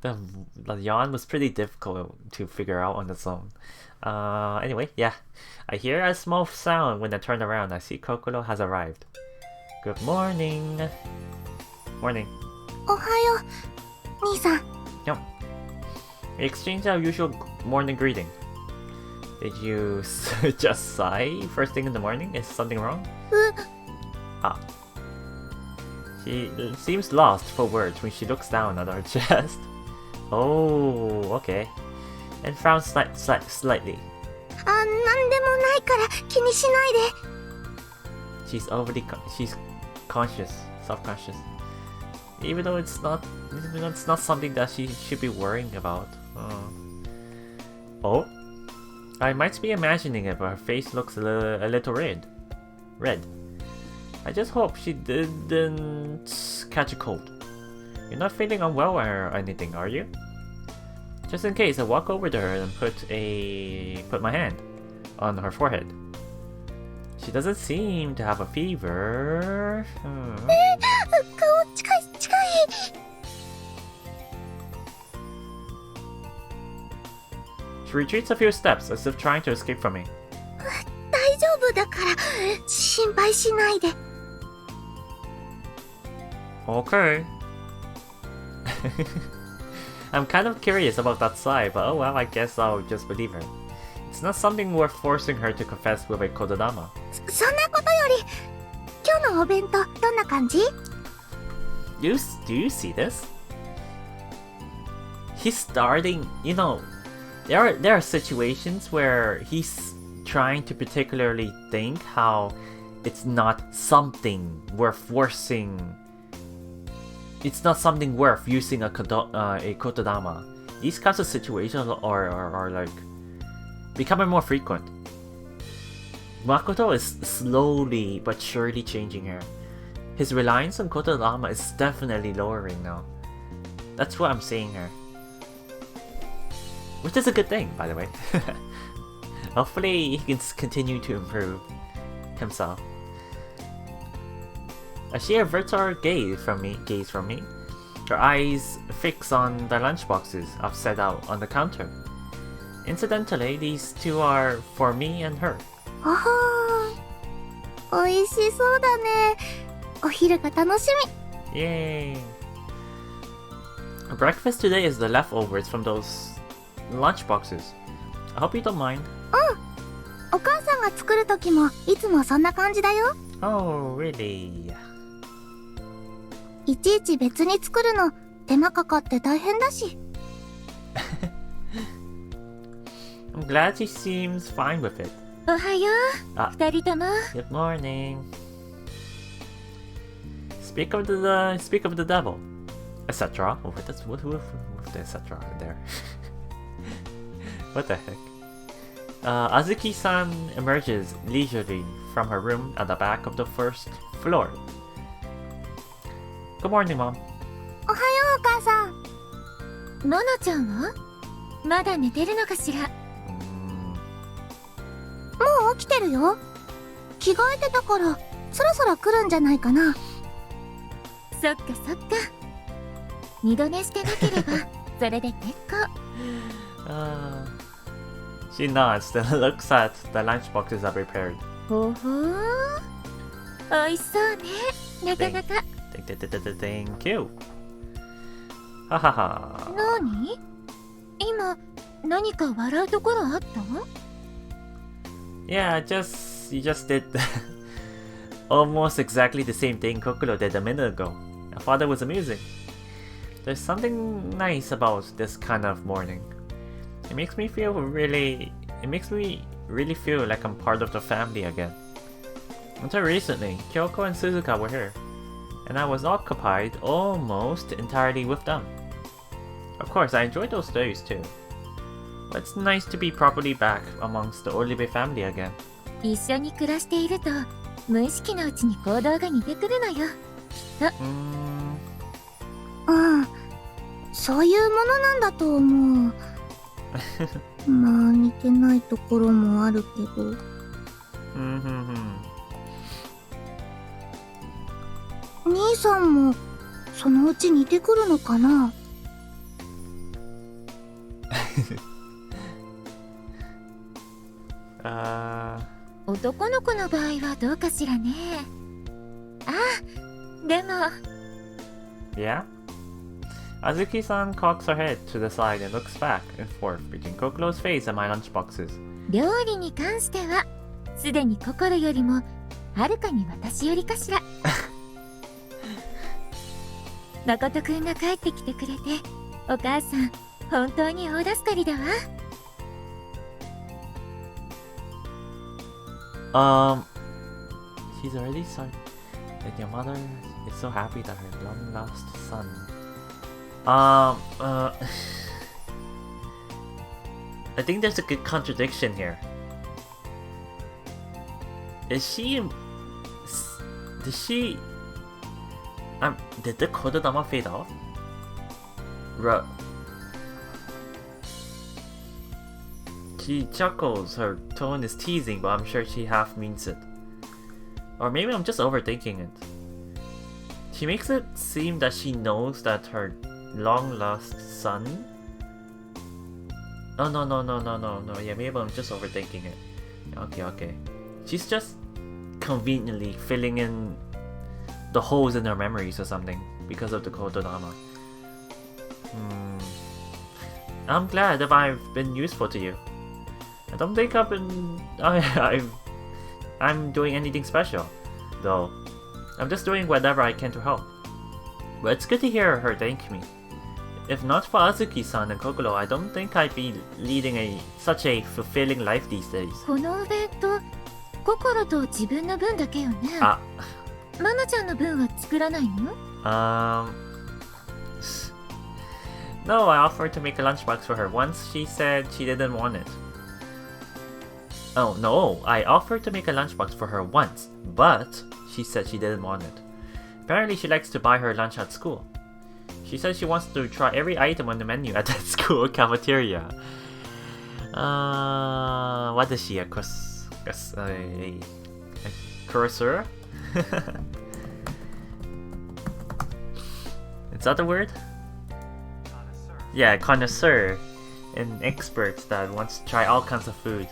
[SPEAKER 1] The yawn was pretty difficult to figure out on its own. Anyway, yeah. I hear a small sound when I turn around. I see Kokoro has arrived. Good morning. Morning.
[SPEAKER 2] Ohayo, Nii-san.
[SPEAKER 1] Yep. We exchanged our usual morning greeting. Did you just sigh first thing in the morning? Is something wrong? Ah. She seems lost for words when she looks down at her chest. Oh, okay. And frowns slightly.
[SPEAKER 2] なんでもないから気にしないで。
[SPEAKER 1] She's conscious, self-conscious. Even though it's not something that she should be worrying about. Oh, I might be imagining it, but her face looks a little red. I just hope she didn't catch a cold. You're not feeling unwell or anything, are you? Just in case, I walk over to her and put my hand on her forehead. She doesn't seem to have a fever.
[SPEAKER 2] 顔近い。
[SPEAKER 1] She retreats a few steps as if trying to escape from me.
[SPEAKER 2] 大丈夫だから心配しないで。
[SPEAKER 1] Okay. I'm kind of curious about that side, but oh well, I guess I'll just believe her. It's not something worth forcing her to confess with a kododama.
[SPEAKER 2] そんなことより今日のお弁当どんな感じ？
[SPEAKER 1] Do you see this? He's starting, there are situations where he's trying to particularly think how it's not something worth forcing. It's not something worth using a kotodama. These kinds of situations are like becoming more frequent. Makoto is slowly but surely changing here. His reliance on kotodama is definitely lowering now. That's what I'm seeing here. Which is a good thing, by the way. Hopefully he can continue to improve himself. As she averts her gaze from me, her eyes fix on the lunchboxes I've set out on the counter. Incidentally, these two are for me and her.
[SPEAKER 2] おいしそうだね。お昼が楽しみ。
[SPEAKER 1] Yay! Breakfast today is the leftovers from those lunchboxes. I hope you don't mind.
[SPEAKER 2] お母さんが作る時もいつもそんな感じだよ。
[SPEAKER 1] Oh, really?
[SPEAKER 2] いちいち別に作るの手間かかって大変だし。
[SPEAKER 1] I'm glad she seems fine with it.
[SPEAKER 2] おはよう、二人とも。
[SPEAKER 1] Good morning. Speak of the devil, etc. Oh, with the etc. there. What the heck? Azuki-san emerges leisurely from her room at the back of the first floor. Good morning, Mom.
[SPEAKER 2] おはよう、お母さん。ノナちゃんはまだ寝てるのかしら。もう起きてるよ。着替えてたからそろそろ来るんじゃないかな。そっかそっか。二度寝してなければそれで結構。
[SPEAKER 1] She nods, then looks at the lunchboxes I prepared.
[SPEAKER 2] ほほー。おいしそうね。なかなか。
[SPEAKER 1] Thank you. Hahaha.
[SPEAKER 2] 何？今何か笑うところあった？
[SPEAKER 1] Yeah, you just did almost exactly the same thing Kokoro did a minute ago. I thought it was amusing. There's something nice about this kind of morning. It makes me really feel like I'm part of the family again. Until recently, Kyoko and Suzuka were here, and I was occupied almost entirely with them. Of course, I enjoyed those days too. But it's nice to be properly back amongst the Olive family again.
[SPEAKER 2] 一緒に暮らしていると無意識のうちに行動が似てくるのよ。そういうものなんだと思う。まあ似てないところもあるけど。兄さんもそのうち似てくるのかな？男の子の場合はどうかしらね。でも。
[SPEAKER 1] Yeah? Azuki-san cocks her head to the side and looks back and forth between Kokoro's face and my lunchboxes.
[SPEAKER 2] 料理に関しては、すでに心よりもはるかに私よりかしら。誠くんが帰ってきてくれて、お母さん、本当に大助かりだわ。
[SPEAKER 1] She's already started. That your mother is so happy that her long lost son. I think there's a good contradiction here. Did the Kododama fade off? She chuckles, her tone is teasing, but I'm sure she half means it. Or maybe I'm just overthinking it. She makes it seem that she knows that her long-lost son... Oh, no, yeah, maybe I'm just overthinking it. Okay. She's just conveniently filling in the holes in her memories or something because of the Kododama. I'm glad that I've been useful to you. I don't think I'm doing anything special, though. I'm just doing whatever I can to help. But it's good to hear her thank me. If not for Azuki-san and Kokoro, I don't think I'd be leading such a fulfilling life these days.
[SPEAKER 2] このお弁当、心と自分の分だけよね。ママちゃんの分は作らないの？
[SPEAKER 1] No, I offered to make a lunchbox for her once. She said she didn't want it. Oh, no, I offered to make a lunchbox for her once, but she said she didn't want it. Apparently she likes to buy her lunch at school. She says she wants to try every item on the menu at that school cafeteria. What is she, a cursor? Is that the word? Yeah, connoisseur. An expert that wants to try all kinds of food.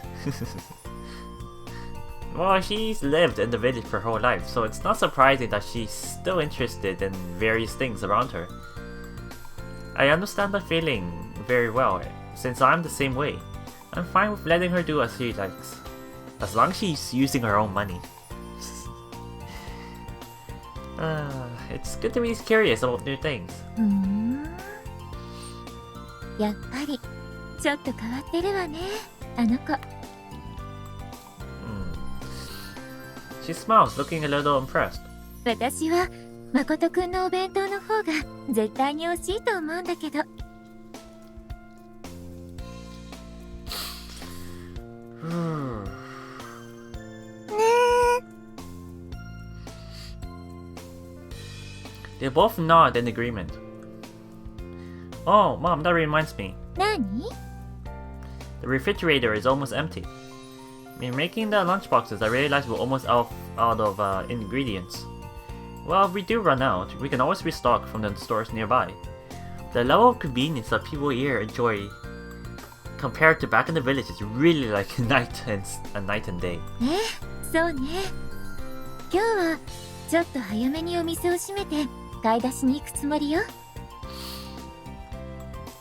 [SPEAKER 1] Well, she's lived in the village for her whole life, so it's not surprising that she's still interested in various things around her. I understand the feeling very well, since I'm the same way. I'm fine with letting her do as she likes, as long as she's using her own money. It's good to be curious about new things.
[SPEAKER 2] やっぱりちょっと変わってるわね、あの子。
[SPEAKER 1] She smiles, looking a little impressed.
[SPEAKER 2] 私は誠くんのお弁当の方が絶対に美味しいと思うんだけど。
[SPEAKER 1] They both nod in agreement. Oh, Mom, that reminds me.
[SPEAKER 2] 何？
[SPEAKER 1] The refrigerator is almost empty. In making the lunchboxes, I realized we're almost out of ingredients. Well, if we do run out, we can always restock from the stores nearby. The level of convenience that people here enjoy compared to back in the village is really like a night and day.
[SPEAKER 2] ね、そうね。今日はちょっと早めにお店を閉めて買い出しに行くつもりよ。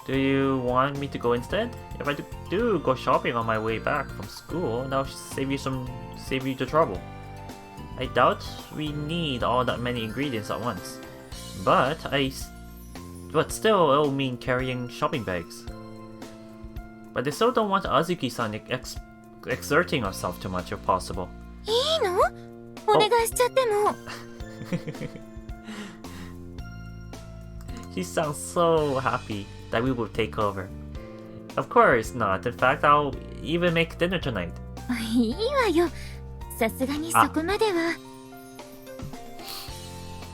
[SPEAKER 1] Do you want me to go instead? If I do go shopping on my way back from school, that'll save you the trouble. I doubt we need all that many ingredients at once, but still it'll mean carrying shopping bags. But I still don't want Azuki-san exerting herself too much if possible.
[SPEAKER 2] いいの？お願いしちゃっても。
[SPEAKER 1] She sounds so happy that we will take over. Of course not. In fact, I'll even make dinner tonight.
[SPEAKER 2] いいわよ。さすがにそこまでは。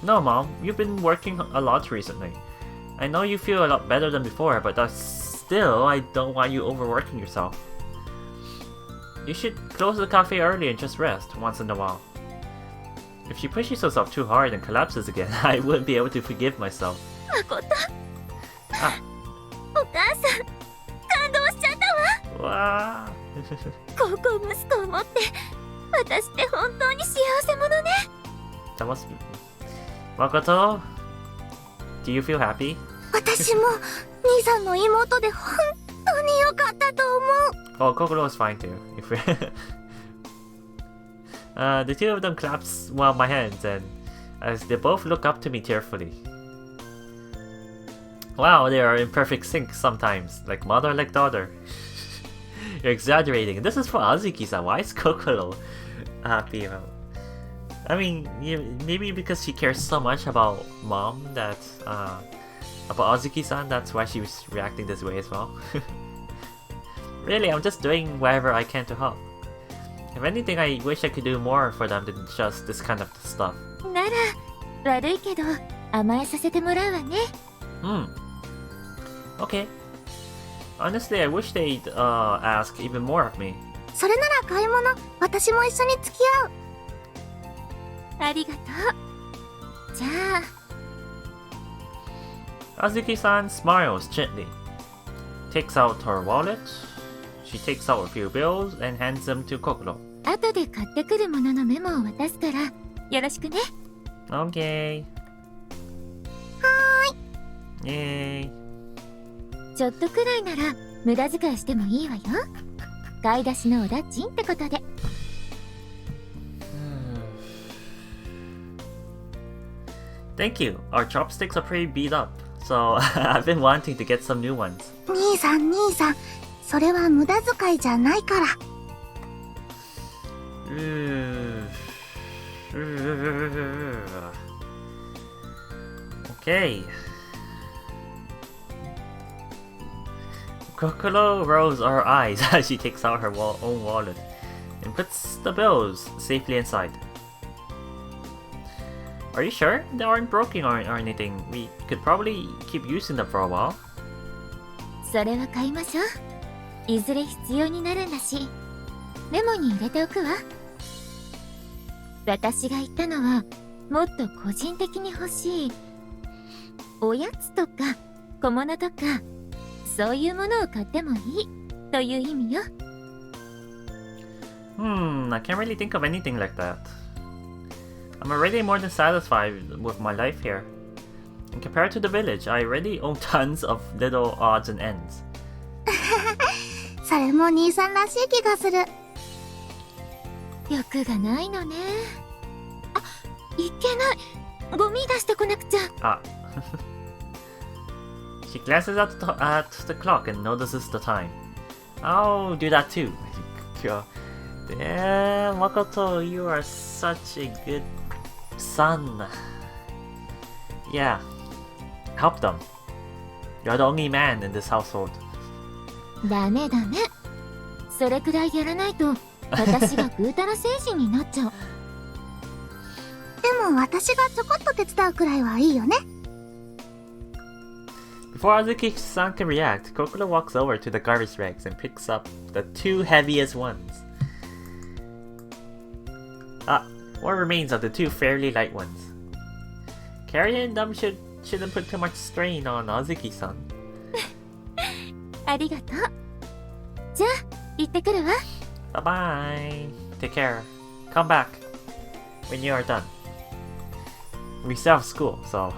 [SPEAKER 1] No, Mom. You've been working a lot recently. I know you feel a lot better than before, but still, I don't want you overworking yourself. You should close the cafe early and just rest once in a while. If she pushes herself too hard and collapses again, I wouldn't be able to forgive myself.
[SPEAKER 2] 誠。お母さん、感動しちゃったわ。
[SPEAKER 1] わー。
[SPEAKER 2] 高校息子を持って、私って本当に幸せ者ね。
[SPEAKER 1] That must be... Makoto, do you feel happy?
[SPEAKER 2] 私も兄さんの妹で本当に良かったと思う。
[SPEAKER 1] Oh, Kokoro is fine too. The two of them claps one of my hands, and as they both look up to me tearfully. Wow, they are in perfect sync sometimes, like mother like daughter. You're exaggerating. This is for Azuki-san. Why is Kokoro happy about? I mean, maybe because she cares so much about mom that about Azuki-san, that's why she was reacting this way as well. Really, I'm just doing whatever I can to help. If anything, I wish I could do more for them than just this kind of stuff.
[SPEAKER 2] なら、悪いけど、甘えさせてもらうわね。
[SPEAKER 1] Okay. Honestly, I wish they'd ask even more of me.
[SPEAKER 2] それなら買い物、私も一緒に付き合う。ありがとう。じゃあ。
[SPEAKER 1] Azuki-san smiles gently, takes out her wallet. She takes out a few bills and hands them to Kokoro.
[SPEAKER 2] 後で買ってくるもののメモを渡すから、よろしくね。
[SPEAKER 1] Okay.
[SPEAKER 2] は
[SPEAKER 1] ーい。イェーイ。
[SPEAKER 2] ちょっとくらいなら無駄遣いしてもいいわよ。買い出しのおだちんってことで。
[SPEAKER 1] Thank you. Our chopsticks are pretty beat up, so I've been wanting to get some new ones.
[SPEAKER 2] 兄さん、それは無駄遣いじゃないから。
[SPEAKER 1] Okay. Kokoro rolls her eyes as she takes out her own wallet and puts the bills safely inside. Are you sure they aren't broken or anything? We could probably keep using them for a while.
[SPEAKER 2] それは買いましょう。いずれ必要になるんだし、メモに入れておくわ。私が言ったのは、もっと個人的に欲しいおやつとか小物とか、そういうものを買ってもいいという意味よ。
[SPEAKER 1] I can't really think of anything like that. I'm already more than satisfied with my life here. And compared to the village, I already own tons of little odds and ends.
[SPEAKER 2] それも兄さんらしい気がする。欲がないのね。あ、いけない。ゴミ出してこなくちゃ。
[SPEAKER 1] She glances at the clock and notices the time. I'll do that too. Damn, Makoto, you are such a good son. Yeah, help them. You're the only man in this household.
[SPEAKER 2] ダメ。それくらいやらないと私がぐうたら星人になっちゃう。でも私がちょこっと手伝うくらいはいいよね。
[SPEAKER 1] Before Azuki-san can react, Kokoro walks over to the garbage bags and picks up the two heaviest ones. What remains of the two fairly light ones? Carrying them shouldn't put too much strain on Azuki-san.
[SPEAKER 2] ありがとう。じゃあ、行ってくるわ。
[SPEAKER 1] Bye bye. Take care. Come back when you are done. We still have school, so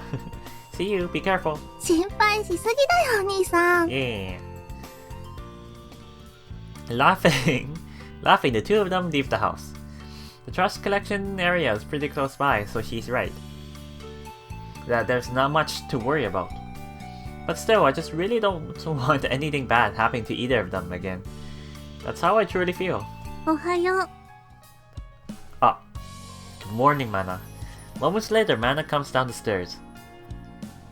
[SPEAKER 1] see you. Be careful.
[SPEAKER 2] 心配しすぎだよ、兄さん。
[SPEAKER 1] Yeah. Laughing, the two of them leave the house. The trash collection area is pretty close by, so she's right. That there's not much to worry about. But still, I just really don't want anything bad happening to either of them again. That's how I truly feel.
[SPEAKER 2] おはよう。
[SPEAKER 1] Good morning, Mana. Moments later, Mana comes down the stairs.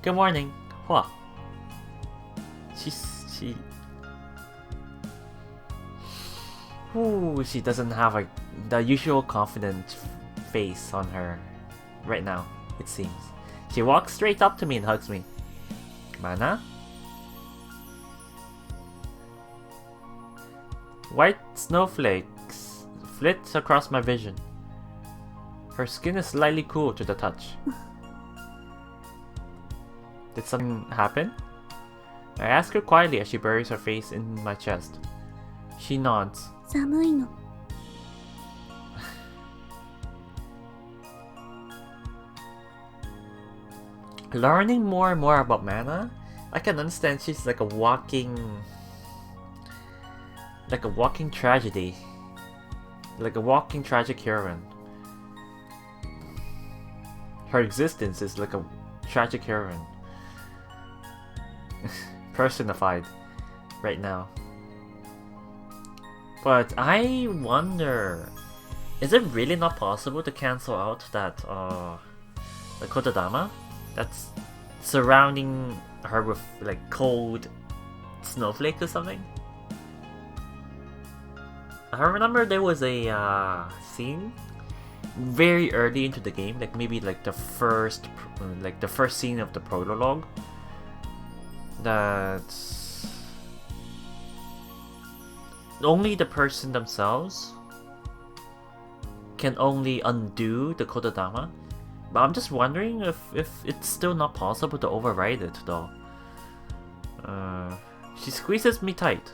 [SPEAKER 1] Good morning. What? She doesn't have the usual confident face on her right now, it seems. She walks straight up to me and hugs me. Mana? White snowflakes flit across my vision. Her skin is slightly cool to the touch. Did something happen? I ask her quietly as she buries her face in my chest. She nods.
[SPEAKER 2] 寒いの。
[SPEAKER 1] Learning more and more about Mana, I can understand she's like a walking tragedy. Like a walking tragic heroine. Her existence is like a tragic heroine. personified right now. But I wonder, is it really not possible to cancel out that the Kotodama that's surrounding her with like cold snowflake or something? I remember there was a scene very early into the game, like maybe like the first scene of the prologue, that only the person themselves can only undo the Kotodama. But I'm just wondering if it's still not possible to override it though. She squeezes me tight.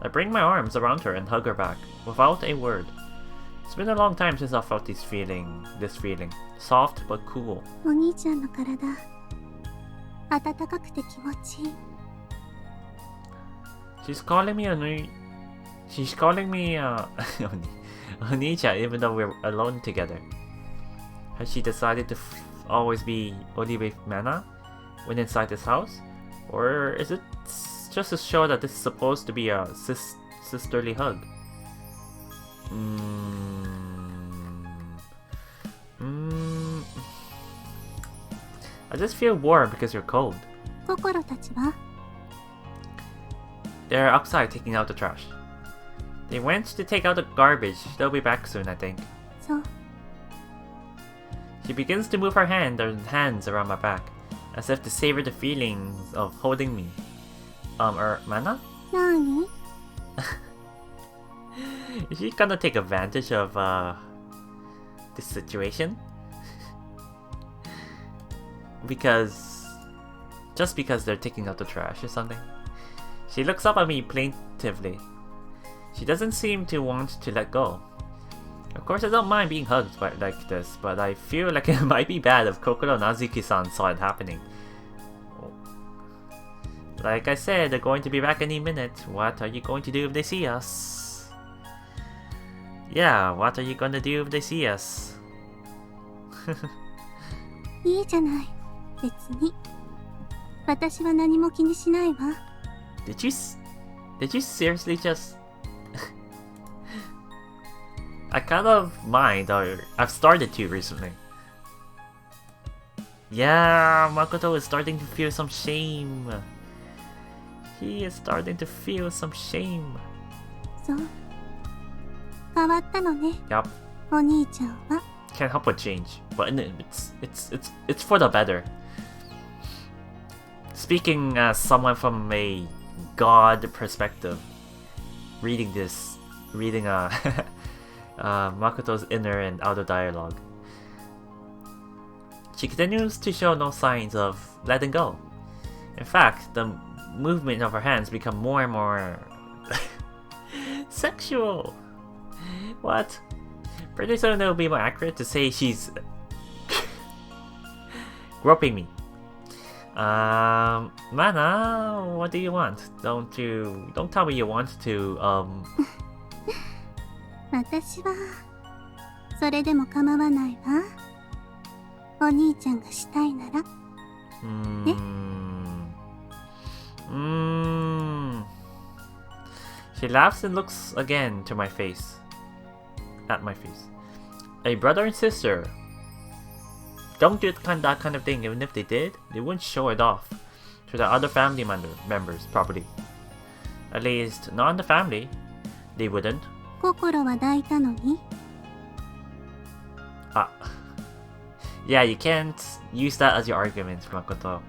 [SPEAKER 1] I bring my arms around her and hug her back, without a word. It's been a long time since I felt this feeling. Soft but cool. She's calling me Oni-chan even though we're alone together. Has she decided to always be Olive Mana when inside this house? Or is it just to show that this is supposed to be a sisterly hug? I just feel warm because you're cold. They're outside taking out the trash. They went to take out the garbage. They'll be back soon, I think. She begins to move her hands around my back, as if to savor the feelings of holding me. Mana?
[SPEAKER 2] Nani?
[SPEAKER 1] Is she gonna take advantage of this situation? Just because they're taking out the trash or something? She looks up at me plaintively. She doesn't seem to want to let go. Of course, I don't mind being hugged like this, but I feel like it might be bad if Kokoro and Azuki-san saw it happening. Like I said, they're going to be back any minute. What are you going to do if they see us? Yeah, what are you gonna do if they see us? Did you seriously just... I kind of mind, or I've started to recently. Yeah, Makoto is starting to feel some shame. He is starting to feel some shame. Yup. Can't help but change, but it's for the better. Speaking as someone from a god perspective, reading Makoto's inner and outer dialogue. She continues to show no signs of letting go. In fact, the movement of her hands become more and more sexual. What? Pretty soon it will be more accurate to say she's groping me. Mana, what do you want? Don't tell me you want to
[SPEAKER 2] 私はそれでも構わないわ。お兄ちゃんがしたいなら。
[SPEAKER 1] She laughs and looks again to my face. At my face. A brother and sister don't do that kind of thing. Even if they did, they wouldn't show it off to the other family members properly. At least, not in the family. They wouldn't.
[SPEAKER 2] 心は抱いたのに。
[SPEAKER 1] Yeah, you can't use that as your argument, Makoto.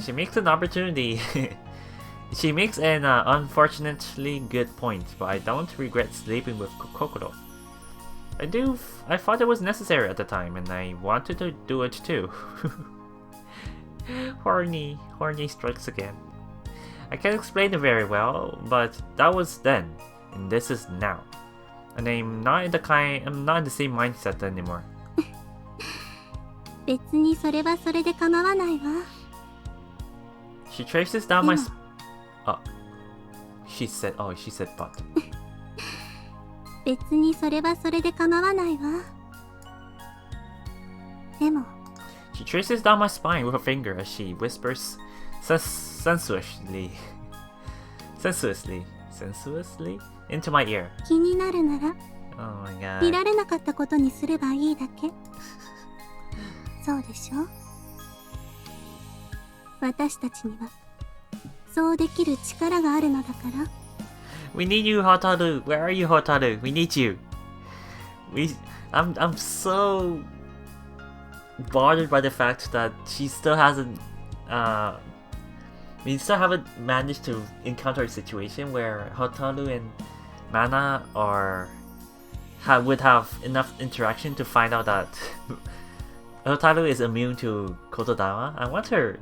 [SPEAKER 1] She makes an opportunity. She makes an unfortunately good point, but I don't regret sleeping with Kokoro. I thought it was necessary at the time, and I wanted to do it too. Horny strikes again. I can't explain it very well, but that was then, and this is now. And I'm not in the same mindset anymore.
[SPEAKER 2] 別にそれはそれで構わないわ。
[SPEAKER 1] She traces down my she said but.
[SPEAKER 2] 別にそれはそれで構わないわ。でも
[SPEAKER 1] She traces down my spine with her finger as she whispers sensuously into my ear.
[SPEAKER 2] 気になるなら
[SPEAKER 1] Oh my god.
[SPEAKER 2] 見られなかったことにすればいいだけ。そうでしょ？私たちにはそうできる力があるのだから。
[SPEAKER 1] We need you, Hotaru. Where are you, Hotaru? We need you. I'm so bothered by the fact that she still hasn't we still haven't managed to encounter a situation where Hotaru and Mana would have enough interaction to find out that Hotaru is immune to Kotodama. I want her.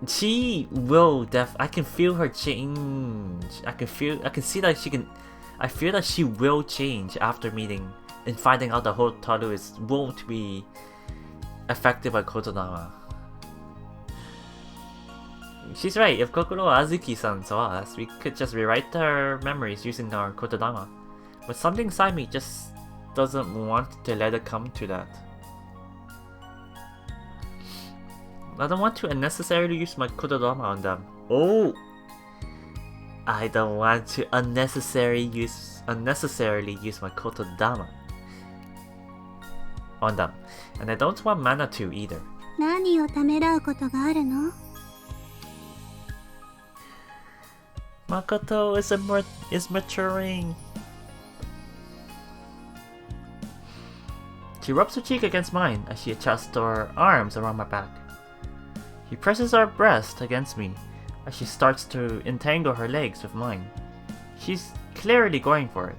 [SPEAKER 1] She will I can feel her change. I can see that she can. I feel that she will change after meeting and finding out that Hotaru won't be affected by Kotodama. She's right. If Kokoro Azuki-san saw us, we could just rewrite her memories using our Kotodama. But something inside me just doesn't want to let it come to that. I don't want to unnecessarily use my Kotodama on them. Oh! I don't want to unnecessarily use my Kotodama on them. And I don't want Mana to either.
[SPEAKER 2] 何をためらうことがあるの？
[SPEAKER 1] Makoto is maturing. She rubs her cheek against mine as she adjusts her arms around my back. She presses her breast against me as she starts to entangle her legs with mine. She's clearly going for it.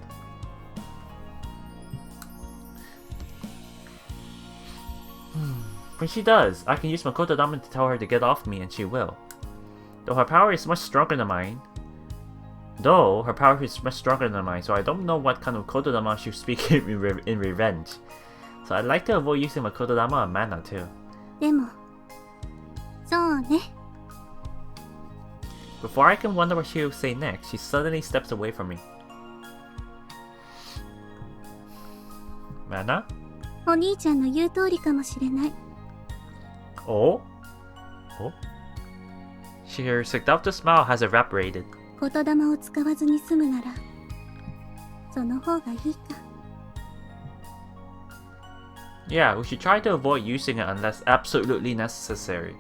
[SPEAKER 1] When she does, I can use my Kotodama to tell her to get off me, and she will. Though her power is much stronger than mine, so I don't know what kind of Kotodama she'll speak in revenge. So I'd like to avoid using my Kotodama on Mana too.
[SPEAKER 2] でも、そうね。
[SPEAKER 1] Before I can wonder what she'll say next, she suddenly steps away from me. Mana?
[SPEAKER 2] お兄ちゃんの言う通りかもしれない。
[SPEAKER 1] Oh? Oh? Her seductive smile has evaporated.
[SPEAKER 2] 言霊を使わずに済むなら、その方がいいか。
[SPEAKER 1] Yeah, we should try to avoid using it unless absolutely necessary.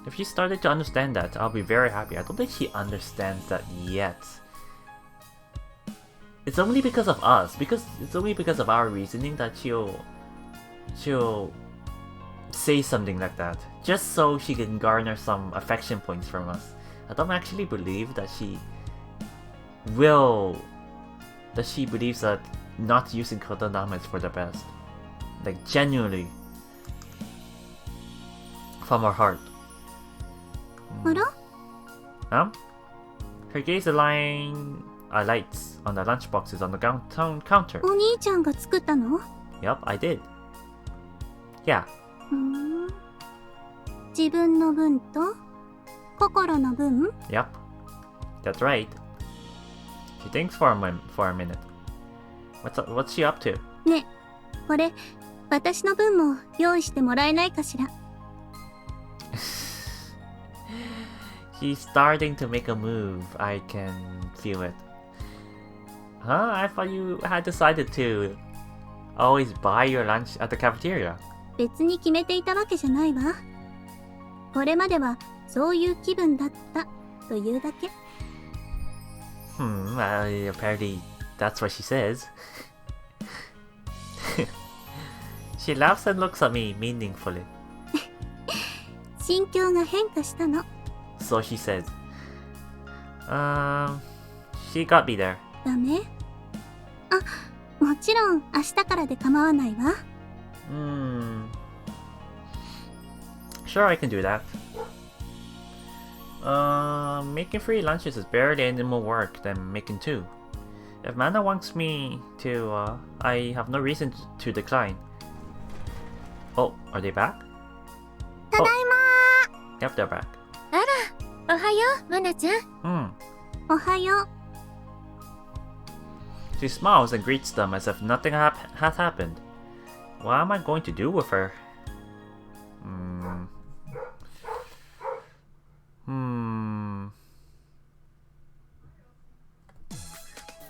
[SPEAKER 1] If she started to understand that, I'll be very happy. I don't think she understands that yet. It's only because of us, it's only because of our reasoning that she'll say something like that, just so she can garner some affection points from us. I don't actually believe that she believes that not using Kotodama is for the best. Like, genuinely. From her heart.
[SPEAKER 2] あら？
[SPEAKER 1] Her gaze lights on the lunchboxes on the counter.
[SPEAKER 2] お兄ちゃんが作ったの？
[SPEAKER 1] Yup, I did. Yeah.
[SPEAKER 2] 自分の分と心の分？
[SPEAKER 1] Yup. That's right. She thinks for a minute. What's she up to?
[SPEAKER 2] ね、これ私の分も用意してもらえないかしら。
[SPEAKER 1] She's starting to make a move. I can feel it. Huh? I thought you had decided to always buy your lunch at the cafeteria.
[SPEAKER 2] 別に決めていたわけじゃないわ。これまではそういう気分だったというだけ。
[SPEAKER 1] Apparently that's what she says. She laughs and looks at me meaningfully.
[SPEAKER 2] 心境が変化したの。
[SPEAKER 1] So she says. She got me there.
[SPEAKER 2] ダメ？あ、もちろん明日からで構わないわ。
[SPEAKER 1] Sure, I can do that. Making free lunches is barely any more work than making two. If Mana wants me to, I have no reason to decline. Oh, are they back?
[SPEAKER 2] ただいまー。
[SPEAKER 1] Yep, they're back.
[SPEAKER 2] あら、おはよう、マナちゃん。おはよう。
[SPEAKER 1] She smiles and greets them as if nothing has happened. What am I going to do with her?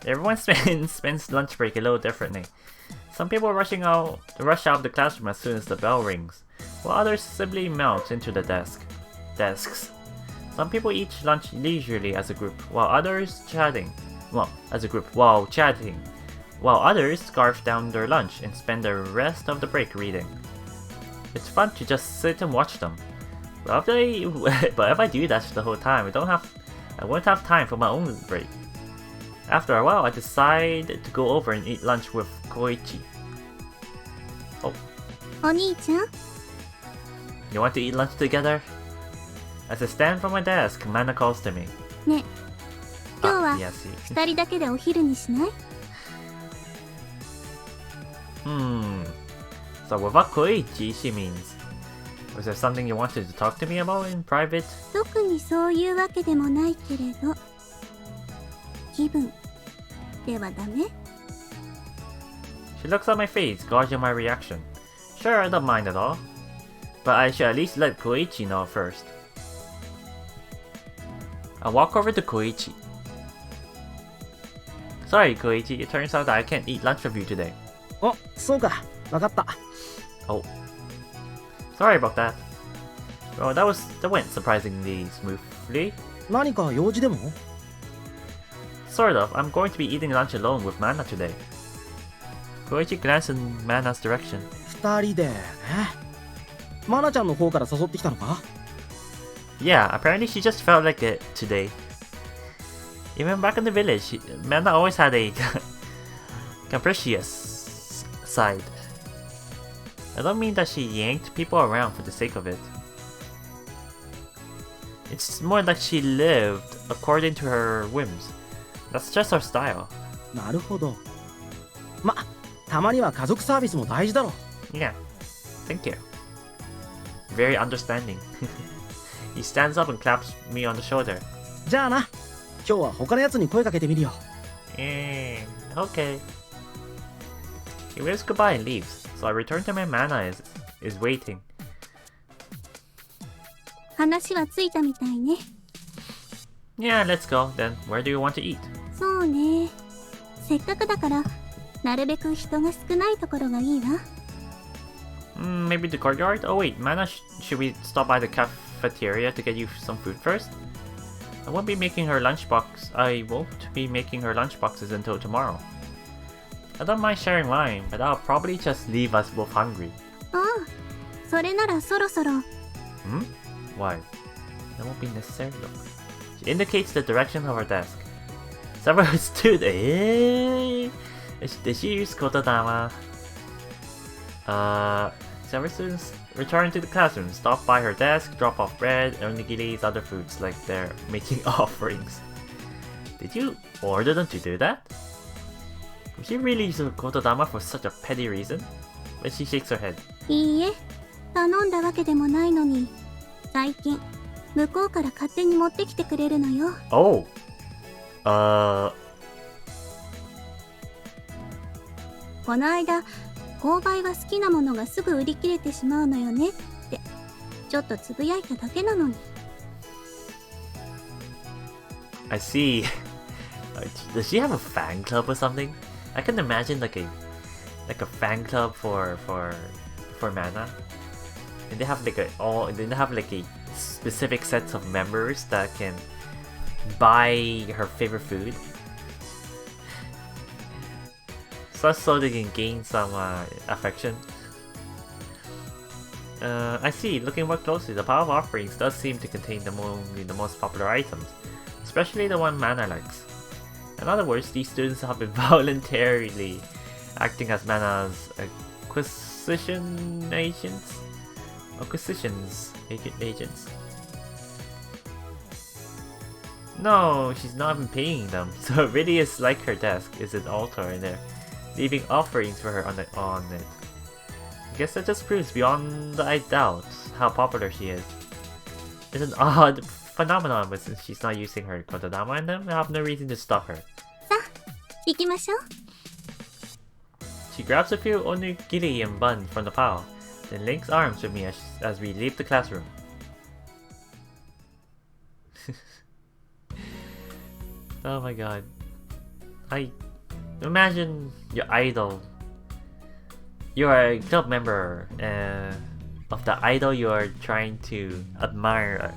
[SPEAKER 1] Everyone spends lunch break a little differently. Some people rush out of the classroom as soon as the bell rings, while others simply melt into the desks. Some people eat lunch leisurely as a group, while others chatting. While others scarf down their lunch and spend the rest of the break reading. It's fun to just sit and watch them. But if I do that the whole time, I won't have time for my own break. After a while, I decide to go over and eat lunch with Koichi. Oh.
[SPEAKER 2] お兄ちゃん
[SPEAKER 1] You want to eat lunch together? As I stand from my desk, Mana calls to me.
[SPEAKER 2] ね今日は
[SPEAKER 1] yes.
[SPEAKER 2] 2人だけでお昼にしない
[SPEAKER 1] So without Koichi, she means... Was there something you wanted to talk to me about in private?
[SPEAKER 2] 特にそういうわけでもないけれど気分ではダメ
[SPEAKER 1] She looks at my face, gauging my reaction. Sure, I don't mind at all. But I should at least let Koichi know first. I walk over to Koichi. Sorry, Koichi, it turns out that I can't eat lunch with you today.
[SPEAKER 3] あ、そうか。わかった。
[SPEAKER 1] Oh. Sorry about that. Well, that went surprisingly smoothly.
[SPEAKER 3] 何か用事でも
[SPEAKER 1] Sort of. I'm going to be eating lunch alone with Mana today. Koichi glanced in Mana's direction.
[SPEAKER 3] 二人でね。マナちゃんの方から誘ってきたのか
[SPEAKER 1] Yeah, apparently she just felt like it today. Even back in the village, Mana always had a capricious side. I don't mean that she yanked people around for the sake of it. It's more like she lived according to her whims. That's just her style.
[SPEAKER 3] なるほど。ま、たまには家族サービスも大事だろ。
[SPEAKER 1] Yeah, thank you. Very understanding. He stands up and claps me on the shoulder.
[SPEAKER 3] じゃあな。今日は他のやつに声かけてみるよ。
[SPEAKER 1] Okay. He waves goodbye and leaves, so I return to my Mana is waiting.
[SPEAKER 2] 話はついたみたいね
[SPEAKER 1] Yeah, let's go. Then, where do you want to eat?
[SPEAKER 2] そうねせっかくだからなるべく人が少ないところがいいわ
[SPEAKER 1] Maybe the courtyard? Oh wait, Mana, should we stop by the cafeteria to get you some food first? I won't be making her lunchboxes until tomorrow. I don't mind sharing mine, but that'll probably just leave us both hungry.
[SPEAKER 2] ああそれならそろそろ
[SPEAKER 1] Why? That won't be necessary. Look. She indicates the direction of her desk. Several students... Did she use Kotodama? Several students return to the classroom, stop by her desk, drop off bread, onigiris, other foods like they're making offerings. Did you order them to do that? Would she really use Kotodama for such a petty reason? But she shakes her head.
[SPEAKER 2] いいえ頼んだわけでもないのに最近向こうから勝手に持ってきてくれるのよ
[SPEAKER 1] Oh!
[SPEAKER 2] この間購買は好きなものがすぐ売り切れてしまうのよねってちょっとつぶやいただけなのに
[SPEAKER 1] I see. Does she have a fan club or something? I can imagine like a fan club for Mana. And they have like a specific sets of members that can buy her favorite food. So they can gain some affection. I see. Looking more closely, the pile of offerings does seem to contain the most popular items, especially the one Mana likes. In other words, these students have been voluntarily acting as Mana's acquisitions agents. No, she's not even paying them, so it really is like her desk is an altar in there, leaving offerings for her on it. I guess that just proves beyond a doubt how popular she is. It's an odd phenomenon, but since she's not using her Kotodama in them, I have no reason to stop her.
[SPEAKER 2] さあ行きましょう
[SPEAKER 1] She grabs a few onigiri and bun from the pile, then links arms with me as we leave the classroom. Oh my god. I imagine your idol. You are a club member of the idol you are trying to admire,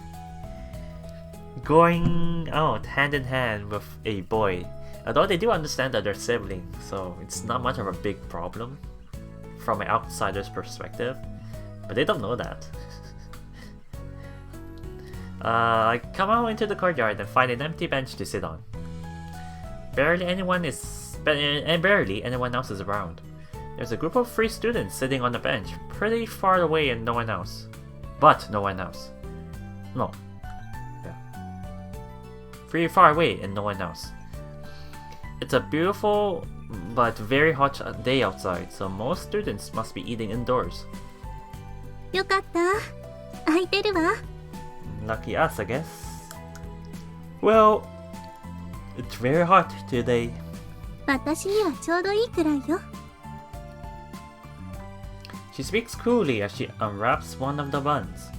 [SPEAKER 1] going out hand in hand with a boy. Although they do understand that they're siblings, so it's not much of a big problem from an outsider's perspective. But they don't know that. I come out into the courtyard and find an empty bench to sit on. Barely anyone else is around. There's a group of 3 students sitting on the bench, pretty far away and no one else. But no one else. No. Yeah. Pretty far away and no one else. It's a beautiful but very hot day outside, so most students must be eating indoors.
[SPEAKER 2] よかった。空いてるわ。
[SPEAKER 1] Lucky us, I guess. Well, it's very hot today.
[SPEAKER 2] 私にはちょうどいいくらいよ。
[SPEAKER 1] She speaks coolly as she unwraps one of the buns.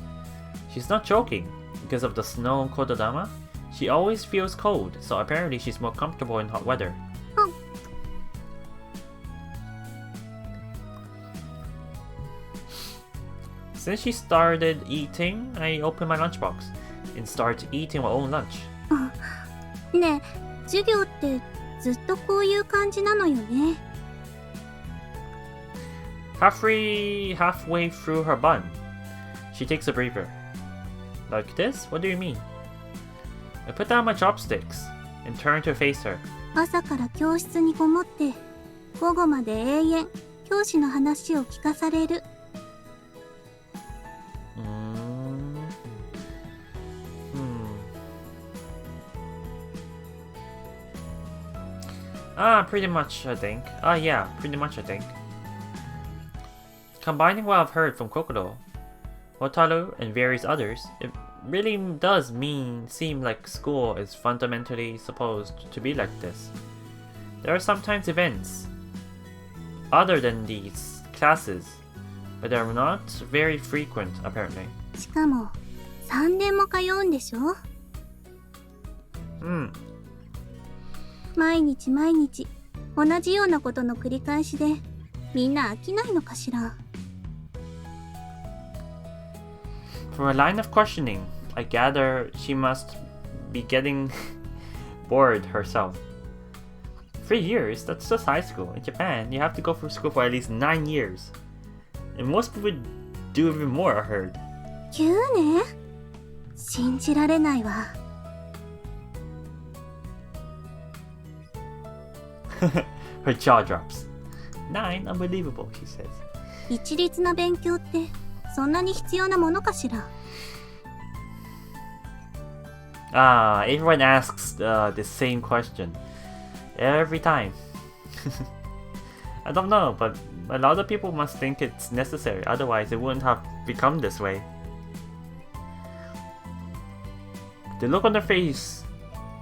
[SPEAKER 1] She's not joking. Because of the snow in Kododama, she always feels cold, so apparently she's more comfortable in hot weather. Since she started eating, I open my lunchbox and start eating my own lunch.
[SPEAKER 2] ねえ、授業ってずっとこういう感じなのよね。
[SPEAKER 1] Halfway through her bun, she takes a breather. Like this? What do you mean? I put down my chopsticks and turn to face her.
[SPEAKER 2] 朝から教室にこもって、午後まで永遠教師の話を聞かされる。
[SPEAKER 1] Pretty much, I think. Yeah, pretty much, I think. Combining what I've heard from Kokoro, Hotaru, and various others, it really does seem like school is fundamentally supposed to be like this. There are sometimes events other than these classes, but they are not very frequent, apparently.
[SPEAKER 2] しかも、3年も通うんでしょ？毎日毎日同じようなことの繰り返しでみんな飽きないのかしら。
[SPEAKER 1] From a line of questioning, I gather she must be getting bored herself. 3 years? That's just high school. In Japan, you have to go through school for at least 9 years. And most people do even more, I heard.
[SPEAKER 2] 9年？信じられないわ。
[SPEAKER 1] Her jaw drops. 9? Unbelievable, she says.
[SPEAKER 2] 一律な勉強ってそんなに必要なものかしら。
[SPEAKER 1] Everyone asks the same question. Every time. I don't know, but a lot of people must think it's necessary, otherwise it wouldn't have become this way. The look on her face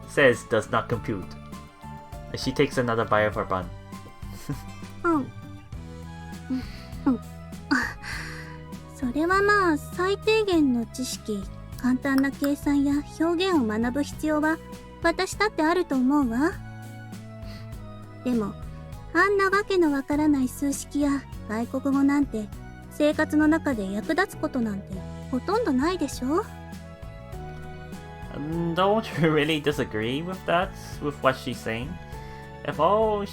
[SPEAKER 1] says does not compute. As she takes another bite of her bun.
[SPEAKER 2] それはまあ最低限の知識、簡単な計算や表現を学ぶ必要は私だってあると思うわ。でもあんなわけのわからない数式や外国語なんて生活の中で役立つことなんてほとんどないでしょ。
[SPEAKER 1] Don't you really disagree with that, with what she's saying? If all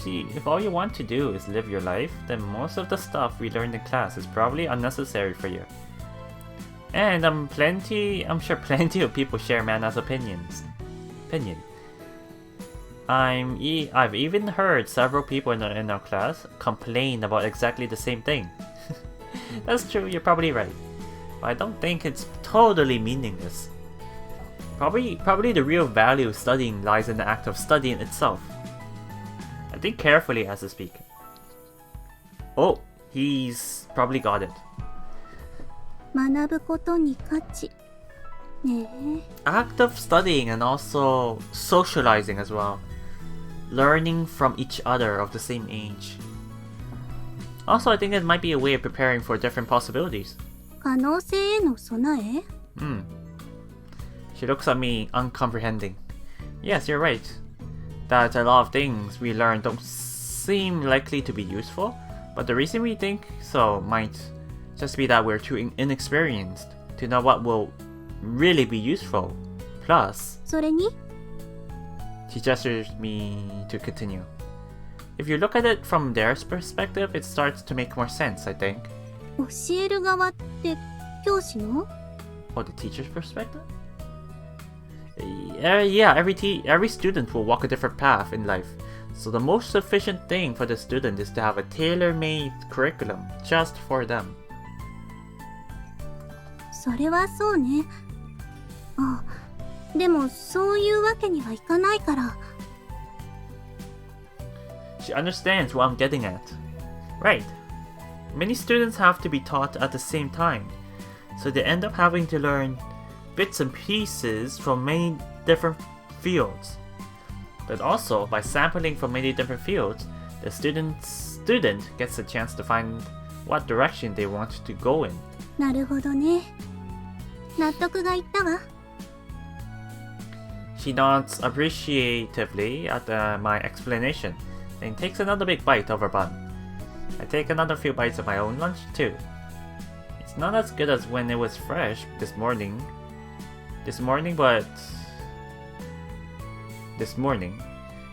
[SPEAKER 1] you want to do is live your life, then most of the stuff we learned in class is probably unnecessary for you. And I'm sure plenty of people share Mana's opinion. I've even heard several people in our class complain about exactly the same thing. That's true, you're probably right. But I don't think it's totally meaningless. Probably the real value of studying lies in the act of studying itself. I think carefully as I speak. Oh, he's probably got it.
[SPEAKER 2] 学ぶことに価値。ねえ。
[SPEAKER 1] Act of studying and also socializing as well. Learning from each other of the same age. Also, I think it might be a way of preparing for different possibilities.
[SPEAKER 2] 可能性への備え？
[SPEAKER 1] She looks at me uncomprehending. Yes, you're right. that a lot of things we learn don't seem likely to be useful, but the reason we think so might just be that we're too inexperienced to know what will really be useful. Plus,
[SPEAKER 2] それに
[SPEAKER 1] she gestures me to continue. If you look at it from their perspective, it starts to make more sense, I think.
[SPEAKER 2] 教える側って教師の
[SPEAKER 1] Oh, the teacher's perspective? Yeah, every student will walk a different path in life. So the most sufficient thing for the student is to have a tailor-made curriculum just for them.
[SPEAKER 2] それはそうね。あ、でもそういうわけにはいかないから。
[SPEAKER 1] She understands what I'm getting at. Right. Many students have to be taught at the same time, so they end up having to learn bits and pieces from many different fields. But also, by sampling from many different fields, the student gets a chance to find what direction they want to go in.
[SPEAKER 2] なるほどね。納得がいったわ。
[SPEAKER 1] She nods appreciatively at my explanation, and takes another big bite of her bun. I take another few bites of my own lunch too. It's not as good as when it was fresh this morning,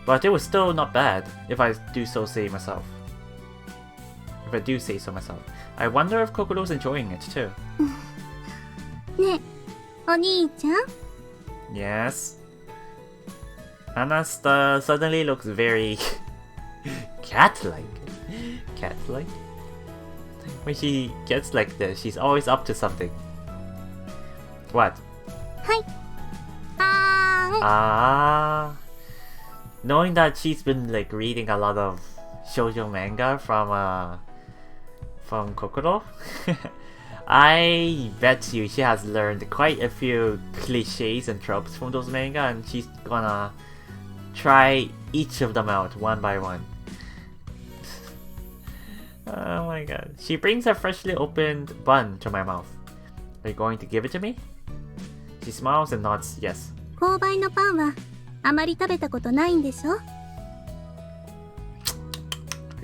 [SPEAKER 1] but it was still not bad if I do say so myself. I wonder if Kokoro's enjoying it too.
[SPEAKER 2] ねえ、お兄ちゃん
[SPEAKER 1] Yes. Anna suddenly looks very cat-like. Cat-like? When she gets like this, she's always up to something. What?
[SPEAKER 2] はい。あーん。
[SPEAKER 1] Knowing that she's been like reading a lot of shoujo manga from Kokoro, I bet you she has learned quite a few cliches and tropes from those manga, and she's gonna try each of them out one by one. Oh my god. She brings a freshly opened bun to my mouth. Are you going to give it to me? She smiles and nods yes.
[SPEAKER 2] 購買のパンはあまり食べたことないんでしょ
[SPEAKER 1] I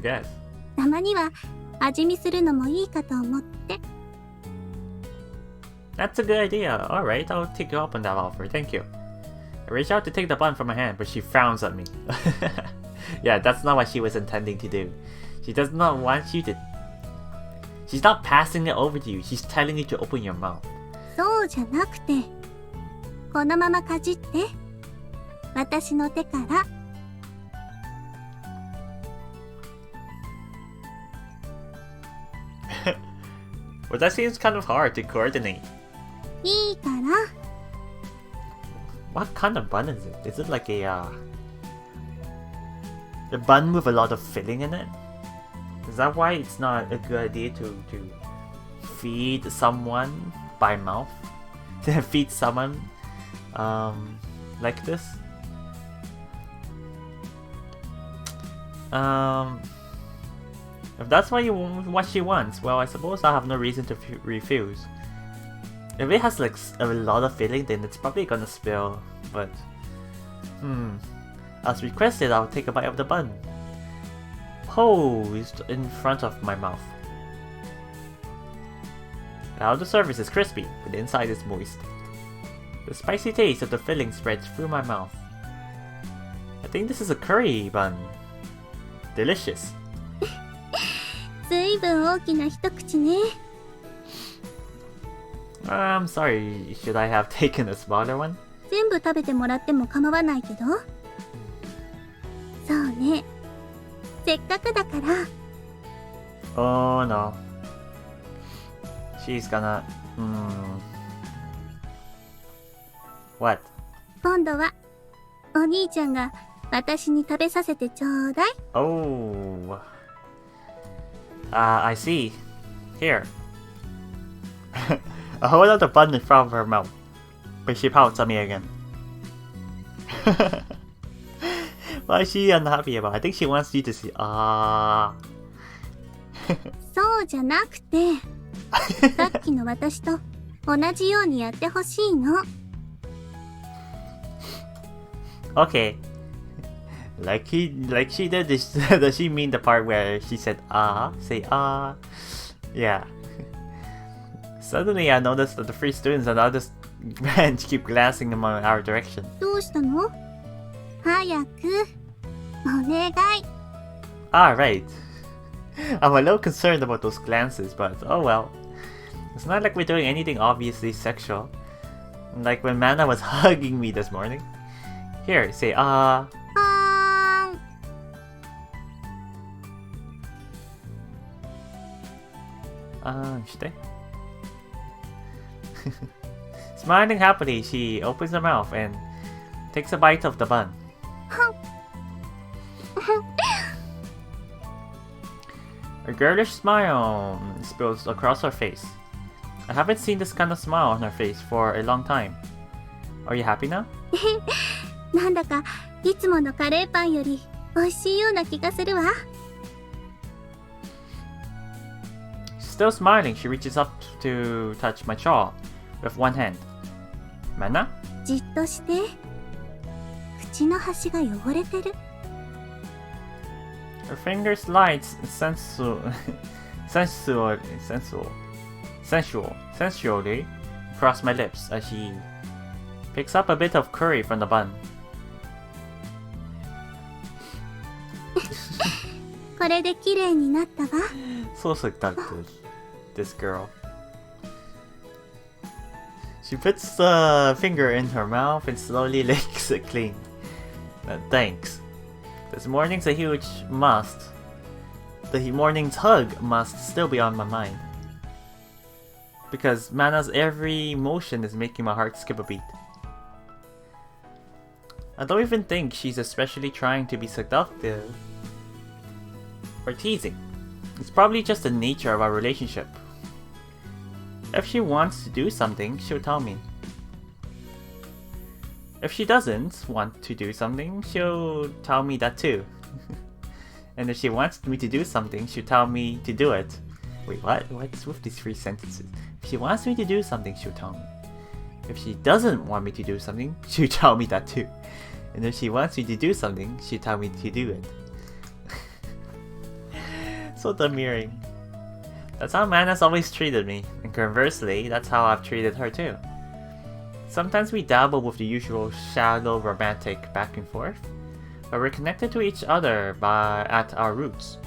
[SPEAKER 1] guess.
[SPEAKER 2] たまには味見するのもいいかと思って。
[SPEAKER 1] That's a good idea. Alright, I'll take you up on that offer. Thank you. I reach out to take the bun from her hand, but she frowns at me. Yeah, that's not what she was intending to do. She does not want you to... She's not passing it over to you. She's telling you to open your mouth.
[SPEAKER 2] そうじゃなくて、このままかじって。私の手から。
[SPEAKER 1] But that seems kind of hard to coordinate.
[SPEAKER 2] いいから。
[SPEAKER 1] What kind of bun is it? Is it like a bun with a lot of filling in it? Is that why it's not a good idea to feed someone by mouth? To feed someone like this? If that's what she wants, well, I suppose I have no reason to refuse. If it has like a lot of filling, then it's probably gonna spill. But as requested, I'll take a bite of the bun, posed in front of my mouth. The outer surface is crispy, but the inside is moist. The spicy taste of the filling spreads through my mouth. I think this is a curry bun. Delicious.
[SPEAKER 2] ずいぶん大きな一口ね。
[SPEAKER 1] I'm sorry, should I have taken a smaller one?
[SPEAKER 2] 全部食べてもらっても構わないけど。そうね。せっかくだから。
[SPEAKER 1] Oh no. She's gonna... What?
[SPEAKER 2] 今度はお兄ちゃんが私に食べさせてちょうだい。
[SPEAKER 1] Oh. I see. Here. I hold out the bun in front of her mouth, but she pouts at me again. What is she unhappy about? I think she wants you to see.
[SPEAKER 2] そうじゃなくて、さっきの私と同じようにやってほしいの。
[SPEAKER 1] Okay. Like she did this. Does she mean the part where she said ah? Say ah. Yeah. Suddenly I noticed that the 3 students on the other bench keep glancing in our direction.
[SPEAKER 2] どうしたの？早くお願い。
[SPEAKER 1] Ah, right. I'm a little concerned about those glances, but oh well. It's not like we're doing anything obviously sexual. Like when Mana was hugging me this morning. Here, say ah.
[SPEAKER 2] あーん。
[SPEAKER 1] Should I? Smiling happily, she opens her mouth and takes a bite of the bun. A girlish smile spills across her face. I haven't seen this kind of smile on her face for a long time. Are you happy now?
[SPEAKER 2] なんだかいつものカレーパンより美味しいような気がするわ。
[SPEAKER 1] Still smiling, she reaches up to touch my jaw with one hand. Mana?
[SPEAKER 2] じっとして。口の端が汚れてる。
[SPEAKER 1] Her finger slides sensually across my lips as she picks up a bit of curry from the bun.
[SPEAKER 2] これで綺麗になったわ。
[SPEAKER 1] So seductive, this girl. She puts the finger in her mouth and slowly licks it clean. Thanks. This morning's a huge must. The morning's hug must still be on my mind. Because Mana's every motion is making my heart skip a beat. I don't even think she's especially trying to be seductive or teasing. It's probably just the nature of our relationship. If she wants to do something, she'll tell me. If she doesn't want to do something, she'll tell me that too. And if she wants me to do something, she'll tell me to do it. Wait, what? What's with these 3 sentences? If she wants me to do something, she'll tell me. If she doesn't want me to do something, she'll tell me that too. And if she wants me to do something, she'll tell me to do it. So demurring. That's how Mana's always treated me, and conversely, that's how I've treated her too. Sometimes we dabble with the usual shallow romantic back and forth, but we're connected to each other at our roots,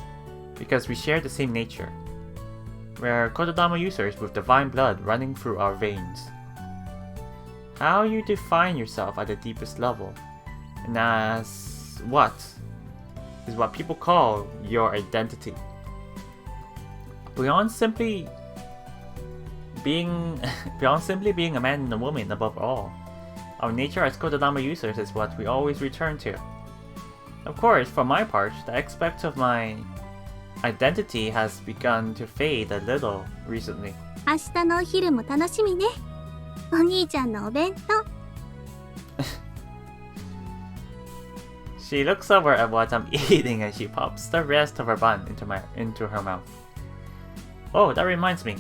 [SPEAKER 1] because we share the same nature. We're Kododama users with divine blood running through our veins. How you define yourself at the deepest level, and as what, is what people call your identity. Beyond simply being a man and a woman above all, our nature as Kododama users is what we always return to. Of course, for my part, the aspect of my identity has begun to fade a little recently.
[SPEAKER 2] 明日のお昼も楽しみね。お兄ちゃんのお弁当。
[SPEAKER 1] She looks over at what I'm eating and she pops the rest of her bun into her mouth. Oh, that reminds me.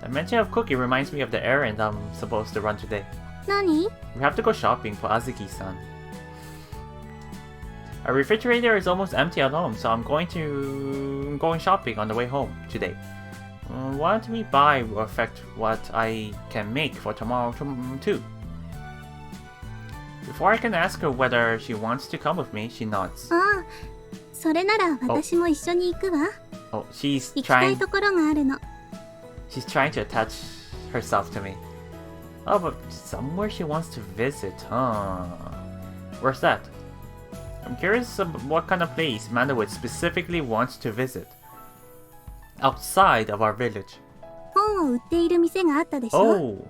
[SPEAKER 1] The mention of cookie reminds me of the errand I'm supposed to run today.
[SPEAKER 2] 何？
[SPEAKER 1] We have to go shopping for Azuki-san. Our refrigerator is almost empty at home, so I'm going shopping on the way home today. What we buy will affect what I can make for tomorrow too. Before I can ask her whether she wants to come with me, she nods.
[SPEAKER 2] ああ、それなら私も一緒に行くわ。
[SPEAKER 1] Oh, she's
[SPEAKER 2] 行きたい
[SPEAKER 1] trying
[SPEAKER 2] ところがあるの。
[SPEAKER 1] she's trying to attach herself to me. Oh, but somewhere she wants to visit, huh? Where's that? I'm curious about what kind of place Manda would specifically want to visit. Outside of our village.
[SPEAKER 2] 本を売っている店があったでしょ。
[SPEAKER 1] Oh!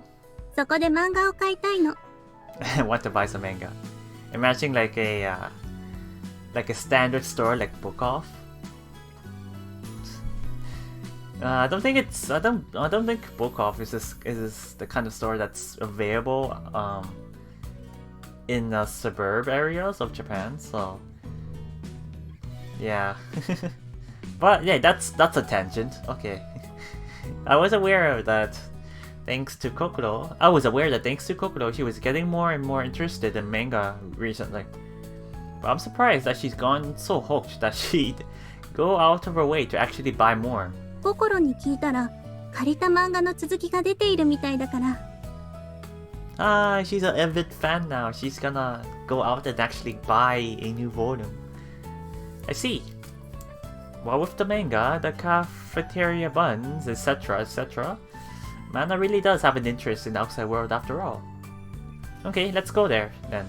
[SPEAKER 2] そこで漫画を買いたいの。
[SPEAKER 1] I want to buy some manga. Imagine like a standard store like Book Off. I don't think Book Off is the kind of store that's available in the suburb areas of Japan. So yeah, but yeah, that's a tangent. Okay, I was aware that thanks to Kokoro, she was getting more and more interested in manga recently. But I'm surprised that she's gone so hooked that she'd go out of her way to actually buy more.
[SPEAKER 2] 心に聞いたら借りた漫画の続きが出ているみたいだから。
[SPEAKER 1] Ah, she's an avid fan now. She's gonna go out and actually buy a new volume. I see. Well, with the manga, the cafeteria buns, etc., etc., Mana really does have an interest in the outside world after all. Okay, let's go there, then.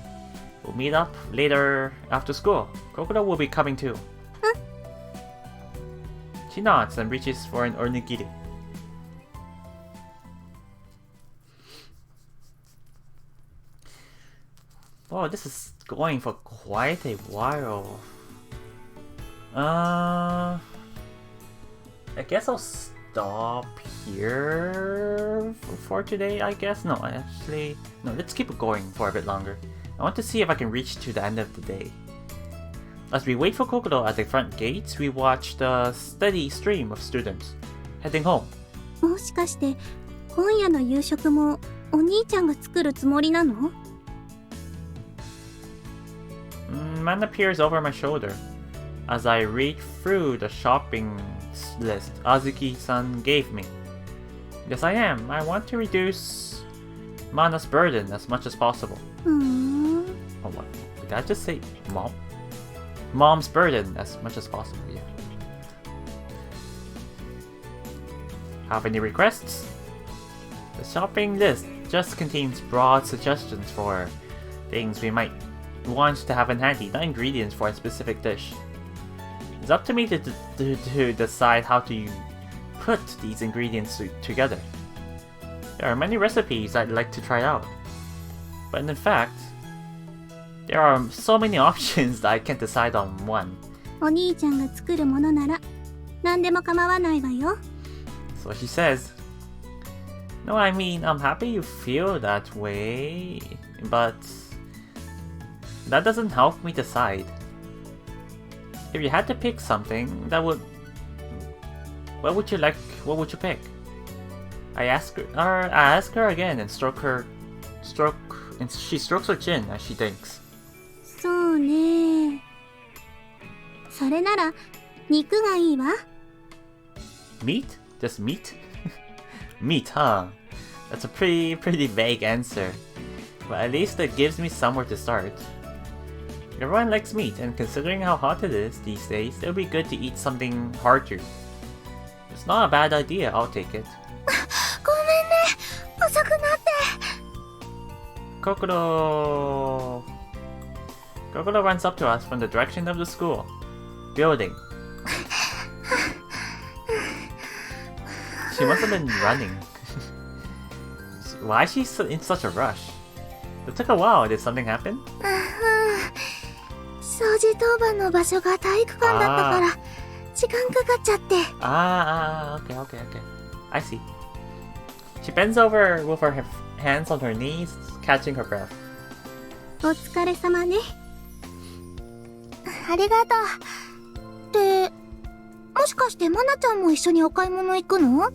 [SPEAKER 1] We'll meet up later after school. Kokoro will be coming too.
[SPEAKER 2] Huh?
[SPEAKER 1] She nods and reaches for an onigiri. Wow, this is going for quite a while. I guess I'll stop here for today, I guess? No, let's keep it going for a bit longer. I want to see if I can reach to the end of the day. As we wait for Kokoro at the front gates, we watch the steady stream of students heading home.
[SPEAKER 2] もしかして今夜の夕食もお兄ちゃんが作るつもりなの？
[SPEAKER 1] Man peers over my shoulder as I read through the shopping list Azuki-san gave me. Yes, I am. I want to reduce Mana's burden as much as possible. Oh, what? Did I just say mom? Mom's burden as much as possible, yeah. Have any requests? The shopping list just contains broad suggestions for things we might want to have in handy, not ingredients for a specific dish. It's up to me to decide how to put these ingredients together. There are many recipes I'd like to try out, but in fact, there are so many options that I can't decide on one.
[SPEAKER 2] お兄ちゃんが作るものなら何でも構わないわよ。
[SPEAKER 1] So she says, No, I mean, I'm happy you feel that way, but that doesn't help me decide. If you had to pick something, what would you pick? I ask her again and she strokes her chin as she thinks.
[SPEAKER 2] そうね。それなら肉がいいわ。
[SPEAKER 1] Meat? Just meat? Meat, huh? That's a pretty vague answer. But at least it gives me somewhere to start. Everyone likes meat, and considering how hot it is these days, it would be good to eat something heartier. It's not a bad idea, I'll take it.
[SPEAKER 2] ごめんね。遅くなって。
[SPEAKER 1] Kokoro runs up to us from the direction of the school building. She must have been running. Why is she in such a rush? It took a while. Did something happen?
[SPEAKER 2] 掃除当番の場所が体育館だったから時間かかっちゃって。
[SPEAKER 1] Okay. I see. She bends over with her hands on her knees, catching her breath.
[SPEAKER 2] お疲れ様ね。ありがとう。ってもしかしてマナちゃんも一緒にお買い物行くの？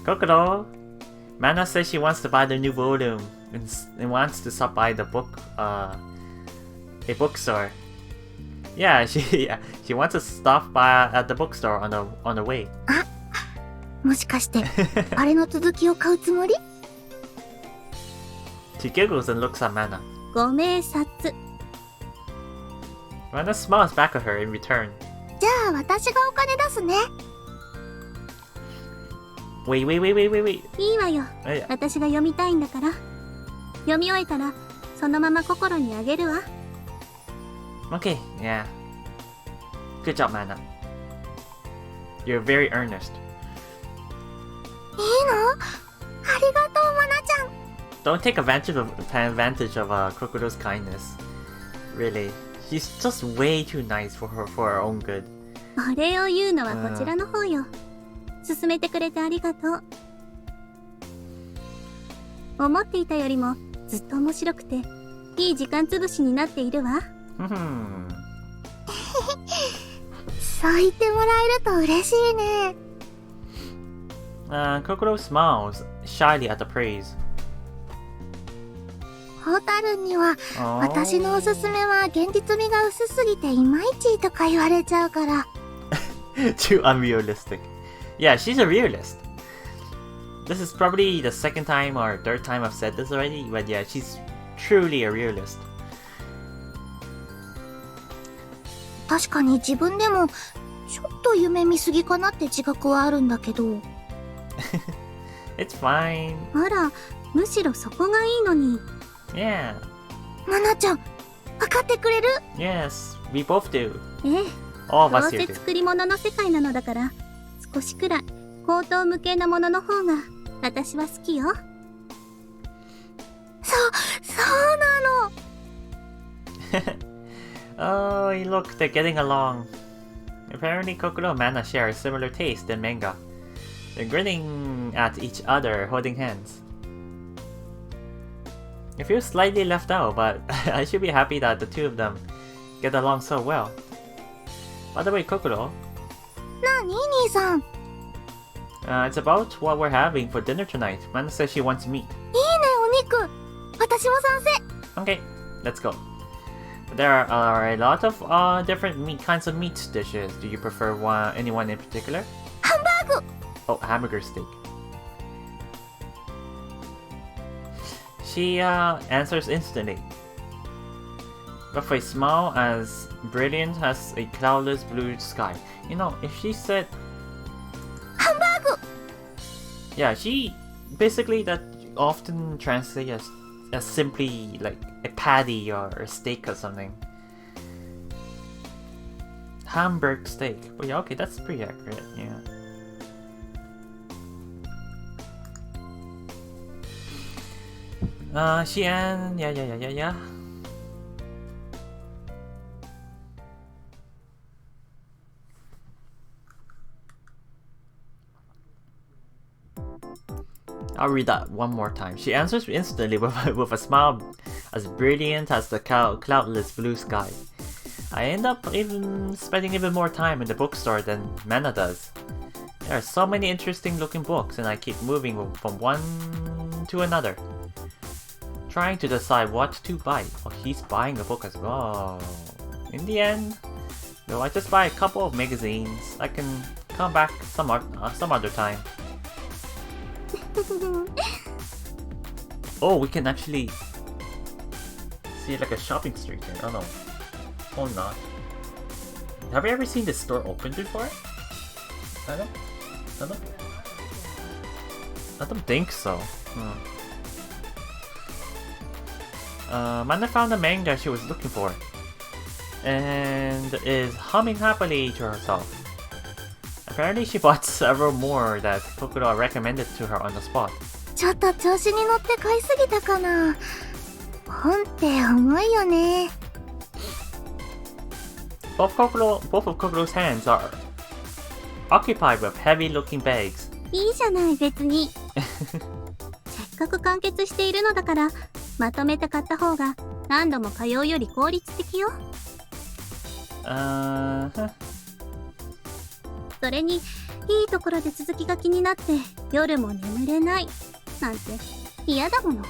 [SPEAKER 1] Kokoro, Mana says she wants to buy the new volume and wants to stop by the a bookstore. Yeah, she wants to stop by at the bookstore on the way.
[SPEAKER 2] あ、もしかしてあれの続きを買うつもり？
[SPEAKER 1] She giggles and looks at Mana.
[SPEAKER 2] ご明察。
[SPEAKER 1] Mana smiles back at her in return.
[SPEAKER 2] じゃあ私がお金出すね。
[SPEAKER 1] Wait.
[SPEAKER 2] いいわよ。私が読みたいんだから。読み終えたらそのまま心にあげるわ。
[SPEAKER 1] Okay, yeah. Good job, Mana. You're very earnest.
[SPEAKER 2] いいの？ありがとう、マナちゃん。
[SPEAKER 1] Don't take advantage of Crocodile's kindness. Really, she's just way too nice for her own good.
[SPEAKER 2] お礼を言うのはこちらの方よ。勧めてくれてありがとう。思っていたよりもずっと面白くていい時間つぶしになっているわ。そう言ってもらえると嬉しいね。
[SPEAKER 1] Kokoro smiles shyly at the praise.
[SPEAKER 2] ホタルには
[SPEAKER 1] Oh.
[SPEAKER 2] 私のおすすめは現実味が薄すぎていまいちとか言われちゃうから。
[SPEAKER 1] Too unrealistic. Yeah, she's a realist. This is probably the second time or third time I've said this already, but yeah, she's truly a realist.
[SPEAKER 2] 確かに自分でもちょっと夢見すぎかなって自覚はあるんだけど。
[SPEAKER 1] It's fine.
[SPEAKER 2] あら、むしろそこがいいのに。
[SPEAKER 1] Yeah.
[SPEAKER 2] マナちゃん、分かってくれる？
[SPEAKER 1] Yes, we both do.
[SPEAKER 2] ええ、
[SPEAKER 1] All of
[SPEAKER 2] どう
[SPEAKER 1] us
[SPEAKER 2] せ
[SPEAKER 1] here do.
[SPEAKER 2] 作り物の世界なのだから、少しくらい高等無形なものの方が私は好きよ。そうなの。
[SPEAKER 1] Oh, look, they're getting along. Apparently, Kokoro and Mana share a similar taste in manga. They're grinning at each other, holding hands. I feel slightly left out, but I should be happy that the two of them get along so well. By the way, Kokoro,
[SPEAKER 2] なに兄さん。
[SPEAKER 1] it's about what we're having for dinner tonight. Mana says she wants meat.
[SPEAKER 2] いいね、お肉。私も賛成。
[SPEAKER 1] Okay, let's go. There are a lot of different kinds of meat dishes. Do you prefer anyone in particular?
[SPEAKER 2] ハンバーグ。
[SPEAKER 1] Oh, hamburger steak. She answers instantly, with a smile as brilliant as a cloudless blue sky. You know, if she said
[SPEAKER 2] ハンバーグ。
[SPEAKER 1] yeah, she basically that often translates as simply like a patty or a steak or something. Hamburg steak. But yeah, okay, that's pretty accurate, yeah. Yeah. I'll read that one more time. She answers instantly with a smile as brilliant as the cloudless blue sky. I end up spending even more time in the bookstore than Mana does. There are so many interesting looking books and I keep moving from one to another, trying to decide what to buy. Oh, he's buying a book as well. In the end, though, I just buy a couple of magazines. I can come back some other time. Oh, we can actually see like a shopping street here. Oh no. Oh not. Have you ever seen this store open before? I don't think so. Mana found the manga she was looking for and is humming happily to herself. Apparently she bought several more that Kokoro recommended to her on the spot.
[SPEAKER 2] ちょっと調子に乗って買いすぎたかな。本って重いよね。
[SPEAKER 1] Both of Kokoro's hands are occupied with heavy-looking bags.
[SPEAKER 2] いいじゃない別に。せっかく完結しているのだから、まとめて買った方が何度も通うより効率的よ。それに、いいところで続きが気になって夜も眠れないなんて嫌だもの。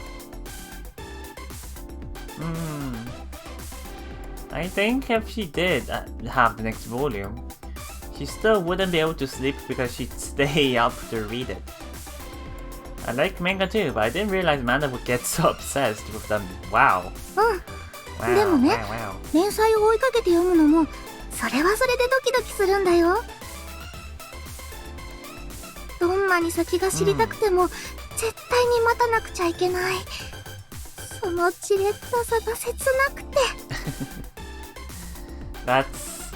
[SPEAKER 1] I think if she did have the next volume, she still wouldn't be able to sleep because she'd stay up to read it. I like manga too, but I didn't realize Mana would get so obsessed with them. Wow.
[SPEAKER 2] うん。でもね、
[SPEAKER 1] wow.
[SPEAKER 2] 連載を追いかけて読むのも、それはそれでドキドキするんだよ。どんなに先が知りたくても、絶対に待たなくちゃいけない。そのじれったさが切なくて。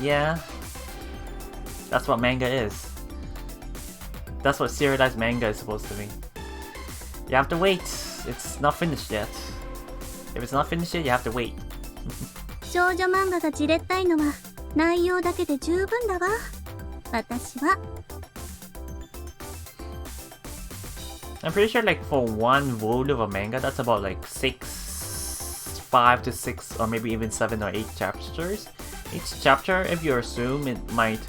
[SPEAKER 1] Yeah. That's what manga is. That's what serialized manga is supposed to be. You have to wait. It's not finished yet. If it's not finished yet, you have to wait.
[SPEAKER 2] 少女漫画がじれったいのは内容だけで十分だわ。私は。
[SPEAKER 1] I'm pretty sure like for one volume of manga, that's about like 5 to 6 or maybe even 7 or 8 chapters. Each chapter, if you assume it might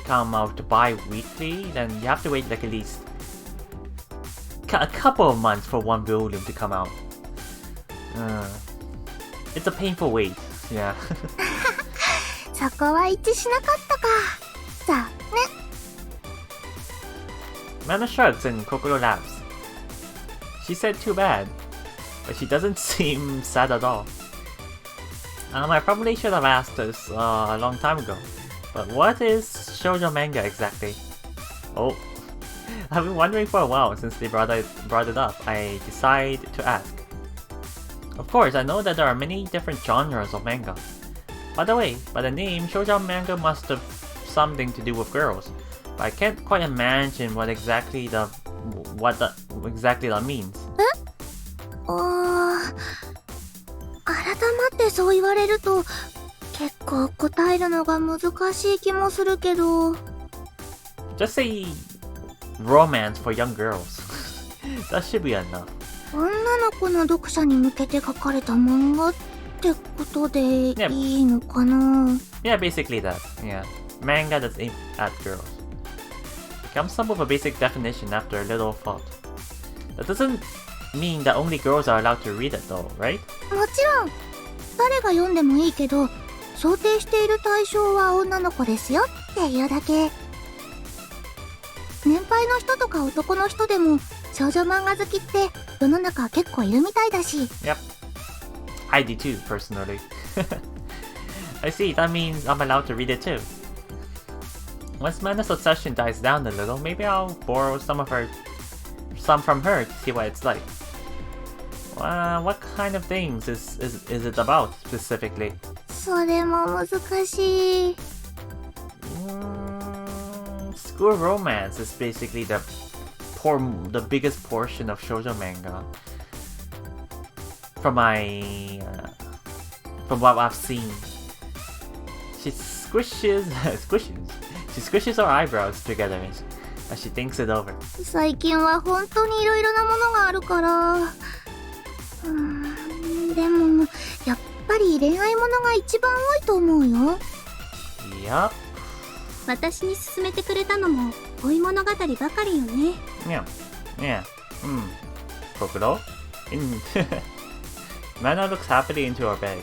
[SPEAKER 1] come out bi-weekly, then you have to wait like at least a couple of months for one volume to come out. It's a painful wait, yeah.
[SPEAKER 2] そこは一致しなかったか。さあね。
[SPEAKER 1] Mana shrugs and Kokoro laughs. She said too bad, but she doesn't seem sad at all. I probably should have asked this a long time ago, but what is shoujo manga exactly? Oh, I've been wondering for a while since they brought it up. I decide to ask. Of course, I know that there are many different genres of manga. By the way, by the name, shoujo manga must have something to do with girls, but I can't quite imagine what exactly that means.
[SPEAKER 2] 改まってそう言われると結構答えるのが難しい気もするけど。
[SPEAKER 1] Just say romance for young girls. That should be enough.
[SPEAKER 2] 女の子の読者に向けて書かれた漫画ってことでいいのかな。
[SPEAKER 1] Yeah, basically that. Yeah, manga that's aimed at girls. It comes up with a basic definition after a little thought. That doesn't mean that only girls are allowed to read it though, right?
[SPEAKER 2] もちろん誰が読んでもいいけど想定している対象は女の子ですよっていうだけ。年配の人とか男の人でも少女漫画好きって世の中結構いるみたいだし。
[SPEAKER 1] Yep, I do too, personally. I see, that means I'm allowed to read it too. Once Mana's obsession dies down a little, maybe I'll borrow some from her to see what it's like. What kind of things is it about specifically?
[SPEAKER 2] それも難しい。
[SPEAKER 1] School romance is basically the biggest portion of shoujo manga. From what I've seen, she squishes her eyebrows together as she thinks it over.
[SPEAKER 2] 最近は本当にいろいろなものがあるから。でもやっぱり恋愛ものが一番多いと思うよ。
[SPEAKER 1] Yup.
[SPEAKER 2] 私に勧めてくれたのも恋物語ばかりよね。
[SPEAKER 1] Yeah. Kokoro? Mana looks happily into her bag.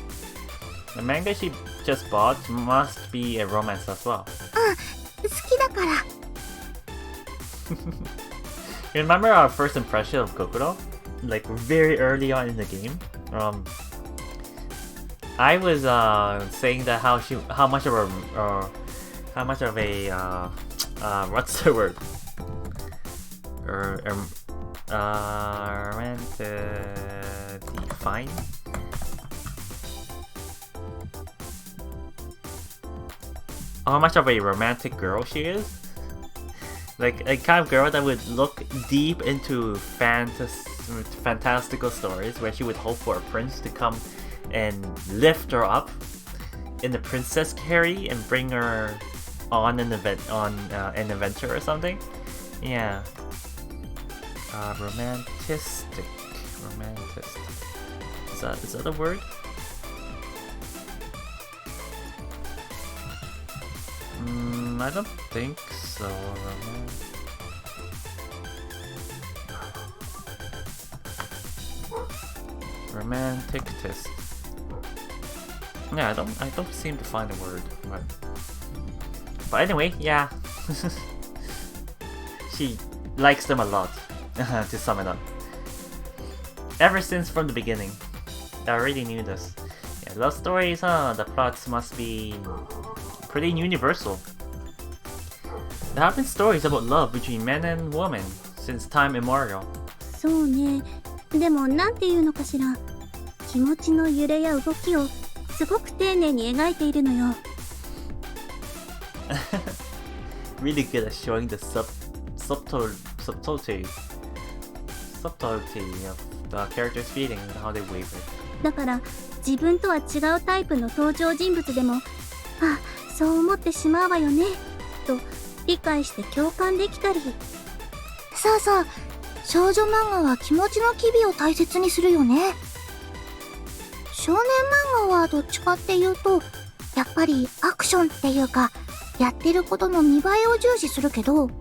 [SPEAKER 1] The manga she just bought must be a romance as well.
[SPEAKER 2] 好きだから。
[SPEAKER 1] Remember our first impression of Kokoro? Like very early on in the game? I was saying that how much of a what's the word? Define? How much of a romantic girl she is? Like a kind of girl that would look deep into fantastical stories where she would hope for a prince to come and lift her up in the princess carry and bring her on an adventure or something. Yeah. Romantistic. Is that a word? I don't think so. Romantic test. Yeah, I don't seem to find a word, but anyway, yeah. She likes them a lot. To sum it up, ever since from the beginning. I already knew this. Yeah, love stories, huh? The plots must be pretty universal. There have been stories about love between men and women since time immemorial.
[SPEAKER 2] そうね。でもなんていうのかしら。気持ちの揺れや動きをすごく丁寧に描いているのよ。
[SPEAKER 1] Really good at showing the subtlety of the character's feeling and how they waver.
[SPEAKER 2] だから自分とは違うタイプの登場人物でも、あ、そう思ってしまうわよねと理解して共感できたり。そうそう、少女漫画は気持ちの機微を大切にするよね。少年漫画はどっちかっていうとやっぱりアクションっていうかやってることの見栄えを重視するけど。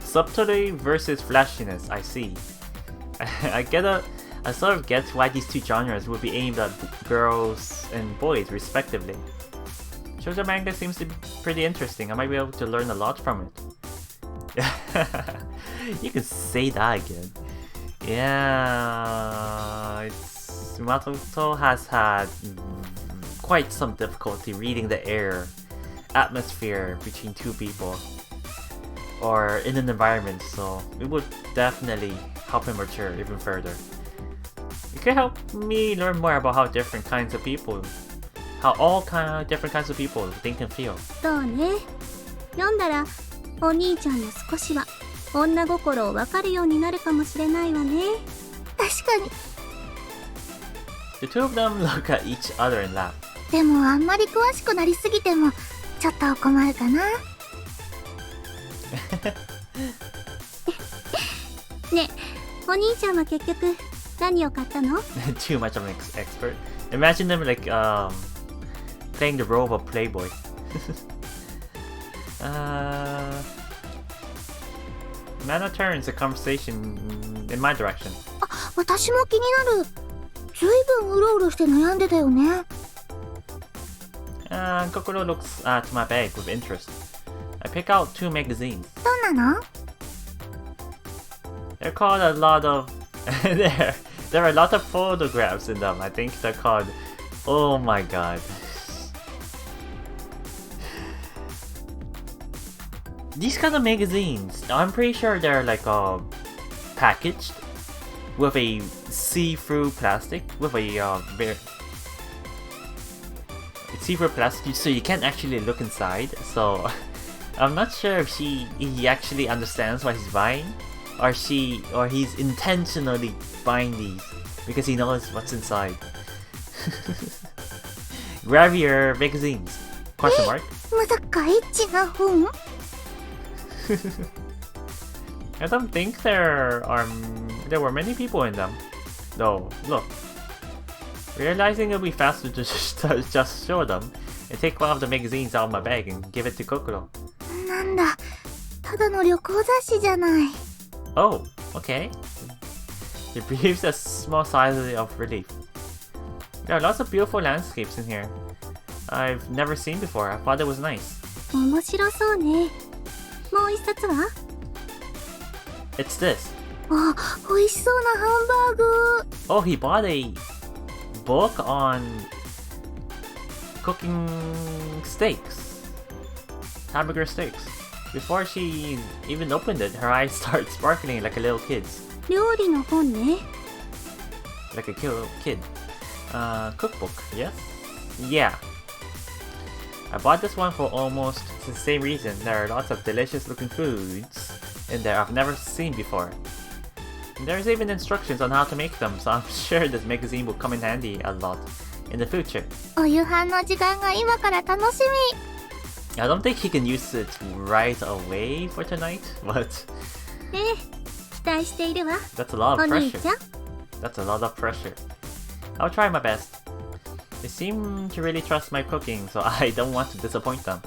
[SPEAKER 1] Subtlety versus flashiness, I see. I I sort of get why these two genres would be aimed at girls and boys, respectively. Shoujo manga seems to be pretty interesting. I might be able to learn a lot from it. You can say that again. Yeah, Makoto has had quite some difficulty reading the atmosphere between two people or in an environment, so it would definitely help him mature even further. It could help me learn more about how different kinds of people, different kinds of people think and feel.
[SPEAKER 2] そうね。読んだらお兄ちゃんも少しは女心を分かるようになるかもしれないわね。確かに。
[SPEAKER 1] The two of them look at each other and laugh.
[SPEAKER 2] でもあんまり詳しくなりすぎてもちょっと困るかな。ねえ、お兄ちゃんは結局何を買ったの？
[SPEAKER 1] Too much of an expert. Imagine them like playing the role of a playboy. Mana turns the conversation in my direction.
[SPEAKER 2] あ、私も気になる。ずいぶんうろうろして悩んでたよね。
[SPEAKER 1] Kokoro looks at my bag with interest. I pick out 2 magazines.
[SPEAKER 2] どんなの？
[SPEAKER 1] They're called a lot of... there are a lot of photographs in them. I think they're called... Oh my god. These kind of magazines, I'm pretty sure they're like packaged with a see-through plastic, with a see-through plastic, so you can't actually look inside. So I'm not sure if he actually understands what he's buying, or he's intentionally buying these because he knows what's inside. Grab your magazines. Question mark.
[SPEAKER 2] まさかエッチな本？
[SPEAKER 1] I don't think there were many people in them. Though, look. Realizing it'll be faster to just show them, I take one of the magazines out of my bag and give it to Kokoro.
[SPEAKER 2] なんだ、ただの旅行雑誌じゃない。
[SPEAKER 1] Oh, okay. She breathes a small sigh of relief. There are lots of beautiful landscapes in here. I've never seen before. I thought it was nice.
[SPEAKER 2] 面白そうね。もう一冊は？
[SPEAKER 1] It's this.
[SPEAKER 2] あ、美味しそうなハンバーグ。
[SPEAKER 1] Oh, he bought a book on cooking steaks. Hamburger steaks. Before she even opened it, her eyes start sparkling like a little kid's.
[SPEAKER 2] 料理の本ね。
[SPEAKER 1] Like a kid. Cookbook, yes? Yeah. I bought this one for almost the same reason. There are lots of delicious looking foods in there I've never seen before. And there's even instructions on how to make them, so I'm sure this magazine will come in handy a lot in the future.
[SPEAKER 2] お夕飯の時間が今から楽しみ。
[SPEAKER 1] I don't think he can use it right away for tonight, but
[SPEAKER 2] ええ、期待しているわ。
[SPEAKER 1] that's a lot
[SPEAKER 2] お
[SPEAKER 1] of
[SPEAKER 2] 兄
[SPEAKER 1] pressure.
[SPEAKER 2] ちゃん。
[SPEAKER 1] That's a lot of pressure. I'll try my best. They seem to really trust my cooking, so I don't want to disappoint them.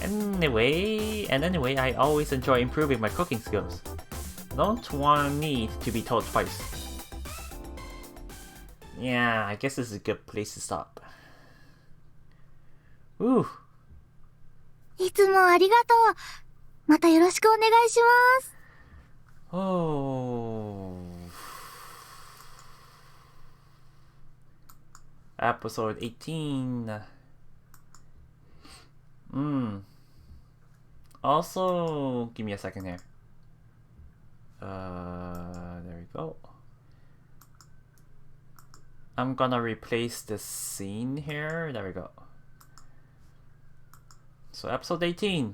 [SPEAKER 1] Anyway, I always enjoy improving my cooking skills. Don't need to be told twice. Yeah, I guess this is a good place to stop. Ooh.
[SPEAKER 2] いつもありがとう。またよろしくお願いします。
[SPEAKER 1] Oh. Episode 18. Also, give me a second here. There we go. I'm gonna replace this scene here. There we go. So episode 18.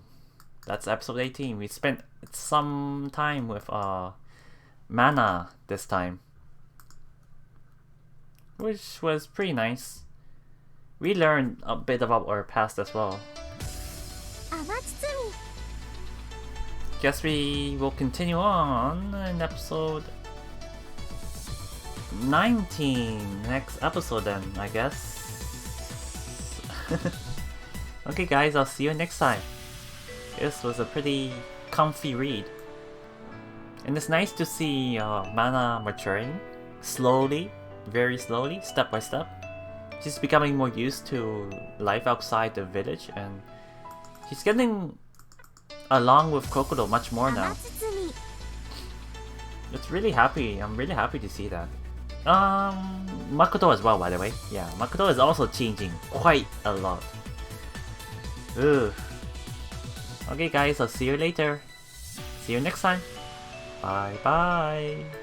[SPEAKER 1] That's episode 18. We spent some time with Mana this time, which was pretty nice. We learned a bit about our past as well.
[SPEAKER 2] Amatsutsumi.
[SPEAKER 1] Guess we will continue on in episode 19. Next episode then, I guess. Okay guys, I'll see you next time. This was a pretty comfy read. And it's nice to see Mana maturing. slowly, very slowly, step by step. She's becoming more used to life outside the village, and she's getting along with Kokoro much more now.
[SPEAKER 2] Amatsutsumi.
[SPEAKER 1] It's really happy. I'm really happy to see that. Makoto as well, by the way. Yeah, Makoto is also changing quite a lot. Ugh. Okay guys, I'll see you later. See you next time. Bye bye.